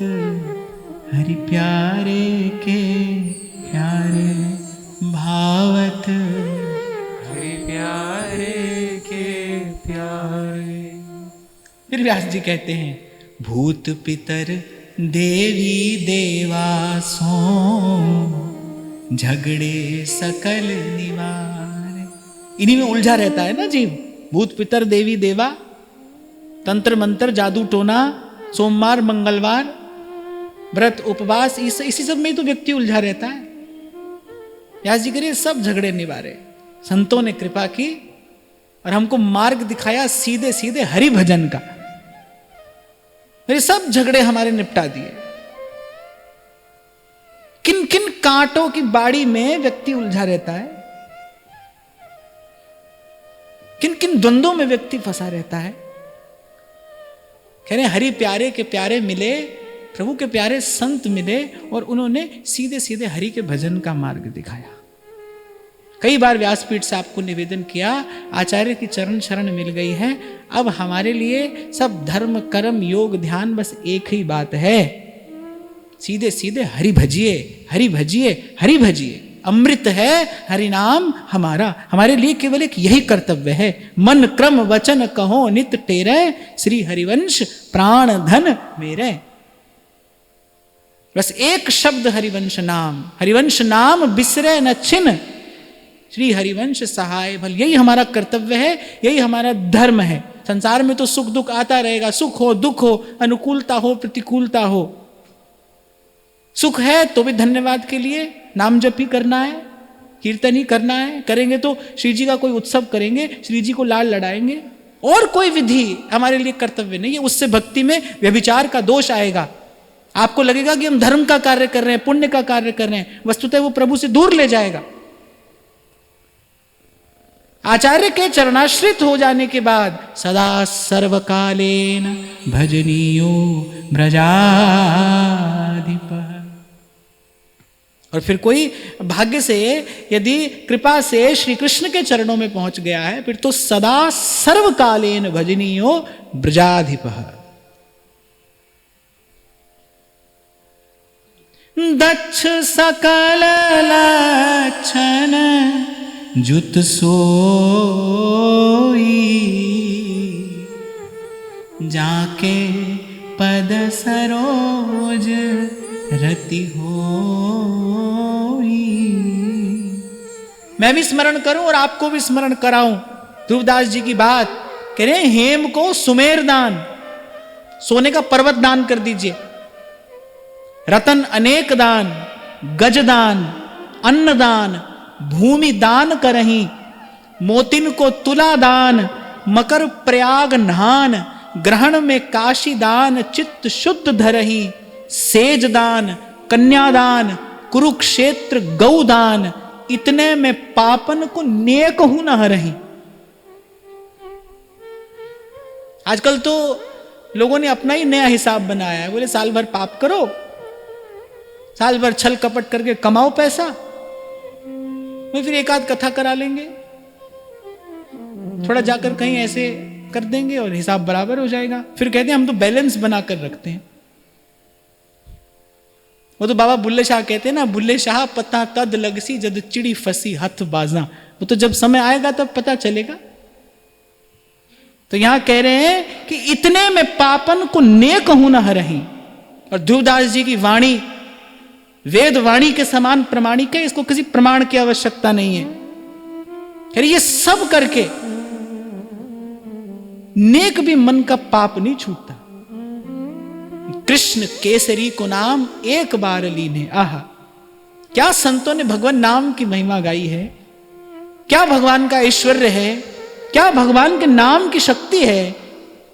हरि प्यारे के प्यारे, भावत हरि प्यारे के प्यारे। फिर व्यास जी कहते हैं, भूत पितर देवी देवासों, झगड़े सकल निवार। इन्हीं में उलझा रहता है ना जीव। भूत पितर देवी देवा, तंत्र मंत्र जादू टोना, सोमवार मंगलवार, व्रत उपवास, इसी सब में तो व्यक्ति उलझा रहता है। व्यास जी करिए सब झगड़े निवारे। संतों ने कृपा की और हमको मार्ग दिखाया सीधे सीधे हरि भजन का। मेरे सब झगड़े हमारे निपटा दिए। किन किन कांटों की बाड़ी में व्यक्ति उलझा रहता है, किन किन द्वंद्वों में व्यक्ति फंसा रहता है। कह रहे हरि प्यारे के प्यारे मिले प्रभु के प्यारे संत मिले और उन्होंने सीधे सीधे हरि के भजन का मार्ग दिखाया। कई बार व्यासपीठ से आपको निवेदन किया, आचार्य की चरण शरण मिल गई है, अब हमारे लिए सब धर्म कर्म योग ध्यान बस एक ही बात है, सीधे सीधे हरि भजिए, हरि भजिए, हरि भजिए। अमृत है हरि नाम हमारा, हमारे लिए केवल एक यही कर्तव्य है। मन क्रम वचन कहो नित टेरे, श्री हरिवंश प्राण धन मेरे। बस एक शब्द हरिवंश नाम, हरिवंश नाम बिसरे न छिन, श्री हरिवंश सहाय भल। यही हमारा कर्तव्य है, यही हमारा धर्म है। संसार में तो सुख दुख आता रहेगा, सुख हो दुख हो, अनुकूलता हो प्रतिकूलता हो। सुख है तो भी धन्यवाद के लिए नाम जप ही करना है, कीर्तन ही करना है। करेंगे तो श्री जी का कोई उत्सव करेंगे, श्री जी को लाल लड़ाएंगे, और कोई विधि हमारे लिए कर्तव्य नहीं है। उससे भक्ति में व्यभिचार का दोष आएगा। आपको लगेगा कि हम धर्म का कार्य कर रहे हैं, पुण्य का कार्य कर रहे हैं, वस्तुतः वो प्रभु से दूर ले जाएगा। आचार्य के चरणाश्रित हो जाने के बाद सदा सर्वकालेन भजनीयो ब्रजाधिपः। और फिर कोई भाग्य से यदि कृपा से श्री कृष्ण के चरणों में पहुंच गया है, फिर तो सदा सर्वकालेन भजनीयो ब्रजाधिपः। दक्ष सकल लक्षण जुत सोई, जाके पद सरोज रति होई। मैं भी स्मरण करूं और आपको भी स्मरण कराऊं ध्रुवदास जी की बात। कह रहे हैं हेम को सुमेर दान, सोने का पर्वत दान कर दीजिए, रतन अनेक दान, गज दान, अन्न दान, भूमि दान करही, मोतिन को तुला दान, मकर प्रयाग नहान, ग्रहण में काशी दान, चित्त शुद्ध धरही, सेज दान, कन्यादान, कुरुक्षेत्र गौदान, इतने में पापन को नेक हूं न हरही। आजकल तो लोगों ने अपना ही नया हिसाब बनाया है। बोले साल भर पाप करो, साल भर छल कपट करके कमाओ पैसा, मैं फिर एक आध कथा करा लेंगे, थोड़ा जाकर कहीं ऐसे कर देंगे और हिसाब बराबर हो जाएगा। फिर कहते हैं हम तो बैलेंस बनाकर रखते हैं। वो तो बाबा बुल्ले शाह कहते हैं ना, बुल्ले शाह पता तद लगसी जद चिड़ी फसी हथ बाजा। वो तो जब समय आएगा तब पता चलेगा। तो यहां कह रहे हैं कि इतने में पापन को नेक हूं न हरही। और ध्रुवदास जी की वाणी वेद वाणी के समान प्रमाणिक है, इसको किसी प्रमाण की आवश्यकता नहीं है। कह रहे ये सब करके नेक भी मन का पाप नहीं छूटता। कृष्ण केसरी को नाम एक बार लीने। आहा, क्या संतों ने भगवान नाम की महिमा गाई है, क्या भगवान का ऐश्वर्य है, क्या भगवान के नाम की शक्ति है।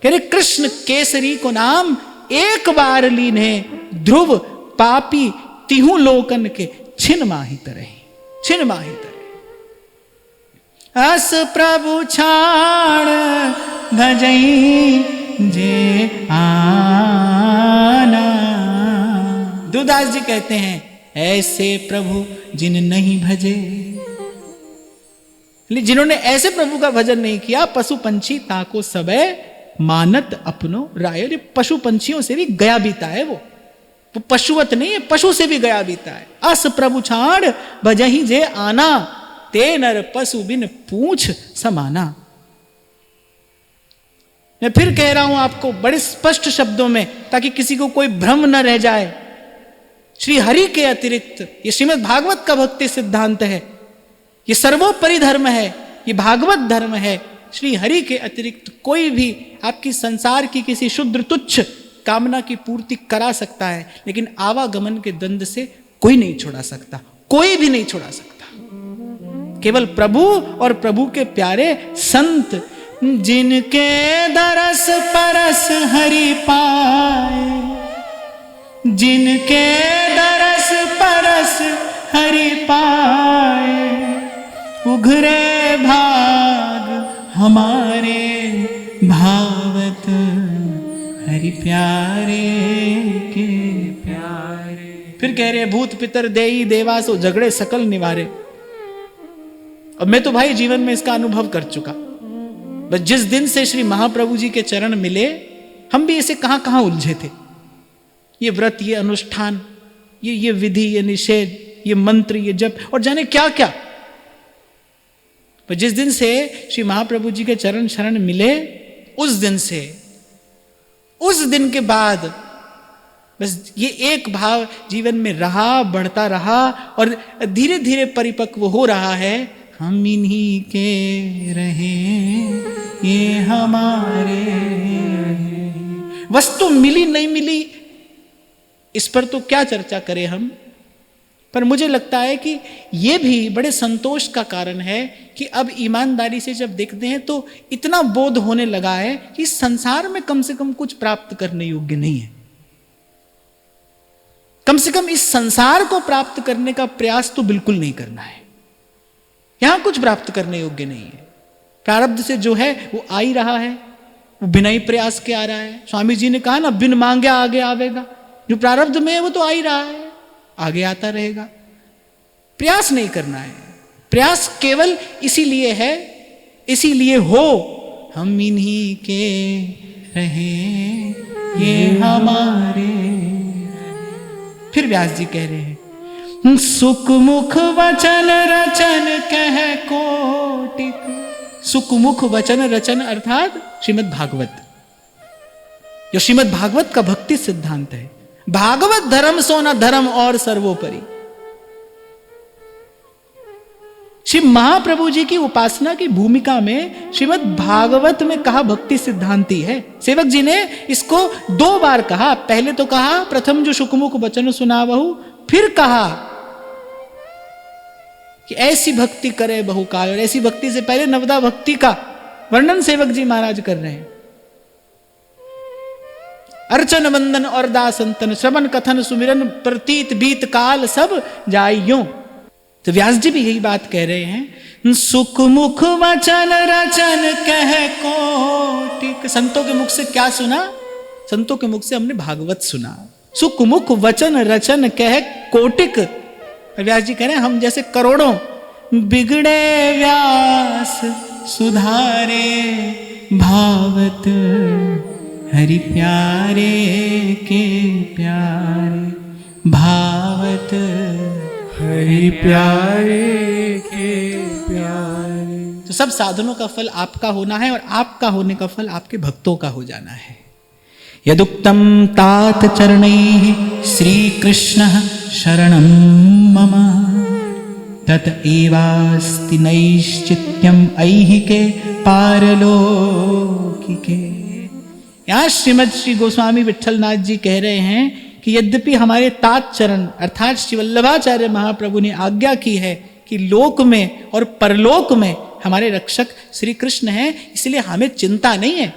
कह रहे कृष्ण केसरी को नाम एक बार लीने, ध्रुव पापी तिहु लोकन के छिन माही तरह, छिन माही तरह। अस प्रभु छाड़ भजई जे आना। दुदास जी कहते हैं ऐसे प्रभु जिन नहीं भजे, जिन्होंने ऐसे प्रभु का भजन नहीं किया, पशु पंछी ताको सबे मानत अपनो राय। पशु पंछियों से भी गया बीता है, वो पशुवत नहीं है, पशु से भी गया बीता है। अस प्रभु छाड़ भजही जे आना, ते नर पशु बिन पूछ समाना। मैं फिर कह रहा हूं आपको बड़े स्पष्ट शब्दों में, ताकि किसी को कोई भ्रम न रह जाए। श्री हरि के अतिरिक्त, ये श्रीमद् भागवत का भक्ति सिद्धांत है, ये सर्वोपरि धर्म है, ये भागवत धर्म है। श्री हरि के अतिरिक्त कोई भी आपकी संसार की किसी शुद्र तुच्छ कामना की पूर्ति करा सकता है, लेकिन आवागमन के दंड से कोई नहीं छुड़ा सकता, कोई भी नहीं छुड़ा सकता। केवल प्रभु और प्रभु के प्यारे संत, जिनके दरस परस हरि पाए, जिनके दरस परस हरि पाए, उघरे भाग हमारे भावत हरि प्यारे के। फिर कह रहे हैं भूत पितर देई देवासो झगड़े सकल निवारे। और मैं तो भाई जीवन में इसका अनुभव कर चुका। बस जिस दिन से श्री महाप्रभु जी के चरण मिले, हम भी इसे कहां कहां उलझे थे। ये व्रत, ये अनुष्ठान, ये विधि, ये निषेध, ये मंत्र, ये जप और जाने क्या क्या। पर जिस दिन से श्री महाप्रभु जी के चरण शरण मिले, उस दिन से, उस दिन के बाद बस ये एक भाव जीवन में रहा, बढ़ता रहा और धीरे धीरे परिपक्व हो रहा है। हम इन्हीं के रहे, ये हमारे। वस्तु मिली नहीं मिली इस पर तो क्या चर्चा करें हम, पर मुझे लगता है कि यह भी बड़े संतोष का कारण है कि अब ईमानदारी से जब देखते हैं तो इतना बोध होने लगा है कि संसार में कम से कम कुछ प्राप्त करने योग्य नहीं है। कम से कम इस संसार को प्राप्त करने का प्रयास तो बिल्कुल नहीं करना है। यहां कुछ प्राप्त करने योग्य नहीं है। प्रारब्ध से जो है वो आ ही रहा है, वो बिना ही प्रयास के आ रहा है। स्वामी जी ने कहा ना, बिन मांगे आगे आवेगा। जो प्रारब्ध में है वो तो आ ही रहा है, आगे आता रहेगा। प्रयास नहीं करना है। प्रयास केवल इसीलिए है, इसीलिए हो हम इन्हीं के रहे, ये हमारे। फिर व्यास जी कह रहे हैं, सुख मुख वचन रचन कह कोटिक। सुख मुख वचन रचन अर्थात श्रीमद् भागवत। जो श्रीमद् भागवत का भक्ति सिद्धांत है, भागवत धर्म सोना धर्म और सर्वोपरि। श्री महाप्रभु जी की उपासना की भूमिका में श्रीमद् भागवत में कहा भक्ति सिद्धांति है। सेवक जी ने इसको 2 बार कहा। पहले तो कहा प्रथम जो सुखमुख वचन सुनावहु, फिर कहा कि ऐसी भक्ति करे बहुकाल। और ऐसी भक्ति से पहले नवदा भक्ति का वर्णन सेवक जी महाराज कर रहे हैं। अर्चन वंदन और दासंतन, श्रवण कथन सुमिरन प्रतीत बीत काल सब जाइयो। तो व्यास जी भी यही बात कह रहे हैं, सुख मुख वचन रचन कह कोटिक। संतों के मुख से क्या सुना? संतों के मुख से हमने भागवत सुना। सुख मुख वचन रचन कह कोटिक। व्यास जी कह रहे हैं हम जैसे करोड़ों बिगड़े व्यास सुधारे भावत हरि प्यारे के प्यारे। भावत हरि प्यारे के प्यारे। तो सब साधनों का फल आपका होना है और आपका होने का फल आपके भक्तों का हो जाना है। यदुक्तम तात चरणैः श्री कृष्ण शरणं मम तत एवास्ति नैश्चित्यम ऐहिके पारलौकिके। यहां श्रीमद श्री गोस्वामी विट्ठलनाथ जी कह रहे हैं कि यद्यपि हमारे तात चरण अर्थात श्री वल्लभाचार्य महाप्रभु ने आज्ञा की है कि लोक में और परलोक में हमारे रक्षक श्री कृष्ण हैं, इसलिए हमें चिंता नहीं है,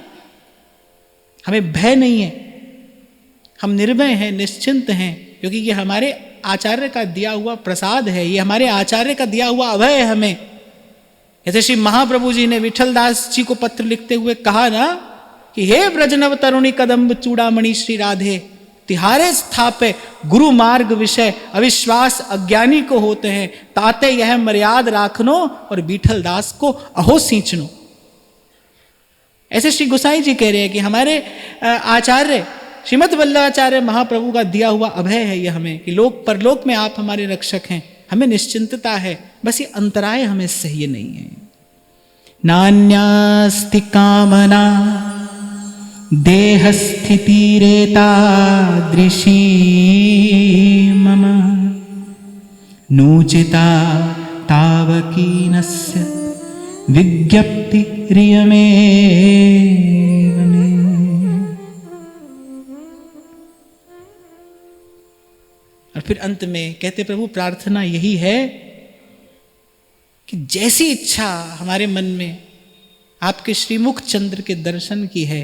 हमें भय नहीं है, हम निर्भय हैं, निश्चिंत हैं, क्योंकि ये हमारे आचार्य का दिया हुआ प्रसाद है, ये हमारे आचार्य का दिया हुआ अभय है हमें। जैसे श्री महाप्रभु जी ने विठलदास जी को पत्र लिखते हुए कहा ना कि हे ब्रजनव तरुणी कदम्ब चूड़ामणि श्री राधे, तिहारे स्थापे गुरु मार्ग विषय अविश्वास अज्ञानी को होते हैं, ताते यह मर्याद राखनो और विठलदास को अहो सींचनो। ऐसे श्री गोसाई जी कह रहे हैं कि हमारे आचार्य श्रीमद् वल्लभाचार्य महाप्रभु का दिया हुआ अभय है ये हमें, कि लोक परलोक में आप हमारे रक्षक हैं, हमें निश्चिंतता है, बस ये अंतराय हमें सही नहीं है। नान्यास्ति कामना देह स्थिति रेतादृशी मम नूचिता तावकीनस्य विज्ञप्ति रियमे। और फिर अंत में कहते प्रभु प्रार्थना यही है कि जैसी इच्छा हमारे मन में आपके श्रीमुख चंद्र के दर्शन की है,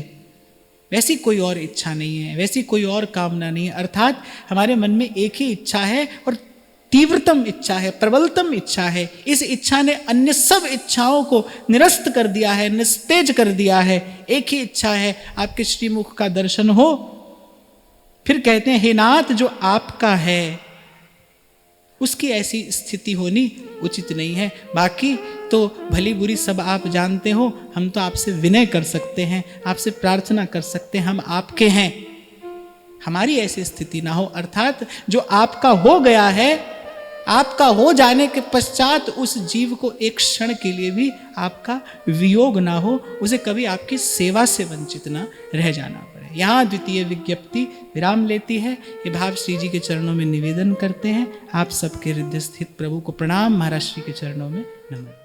वैसी कोई और इच्छा नहीं है, वैसी कोई और कामना नहीं है। अर्थात हमारे मन में एक ही इच्छा है और तीव्रतम इच्छा है, प्रबलतम इच्छा है। इस इच्छा ने अन्य सब इच्छाओं को निरस्त कर दिया है, निस्तेज कर दिया है। एक ही इच्छा है, आपके श्रीमुख का दर्शन हो। फिर कहते हैं हे नाथ जो आपका है उसकी ऐसी स्थिति होनी उचित नहीं है। बाकी तो भली बुरी सब आप जानते हो, हम तो आपसे विनय कर सकते हैं, आपसे प्रार्थना कर सकते हैं, हम आपके हैं, हमारी ऐसी स्थिति ना हो। अर्थात जो आपका हो गया है, आपका हो जाने के पश्चात उस जीव को एक क्षण के लिए भी आपका वियोग ना हो, उसे कभी आपकी सेवा से वंचित ना रह जाना पड़े। यहाँ द्वितीय विज्ञप्ति विराम लेती है। ये भाव श्री जी के चरणों में निवेदन करते हैं। आप सबके हृदय स्थित प्रभु को प्रणाम, महाराज श्री के चरणों में नमन।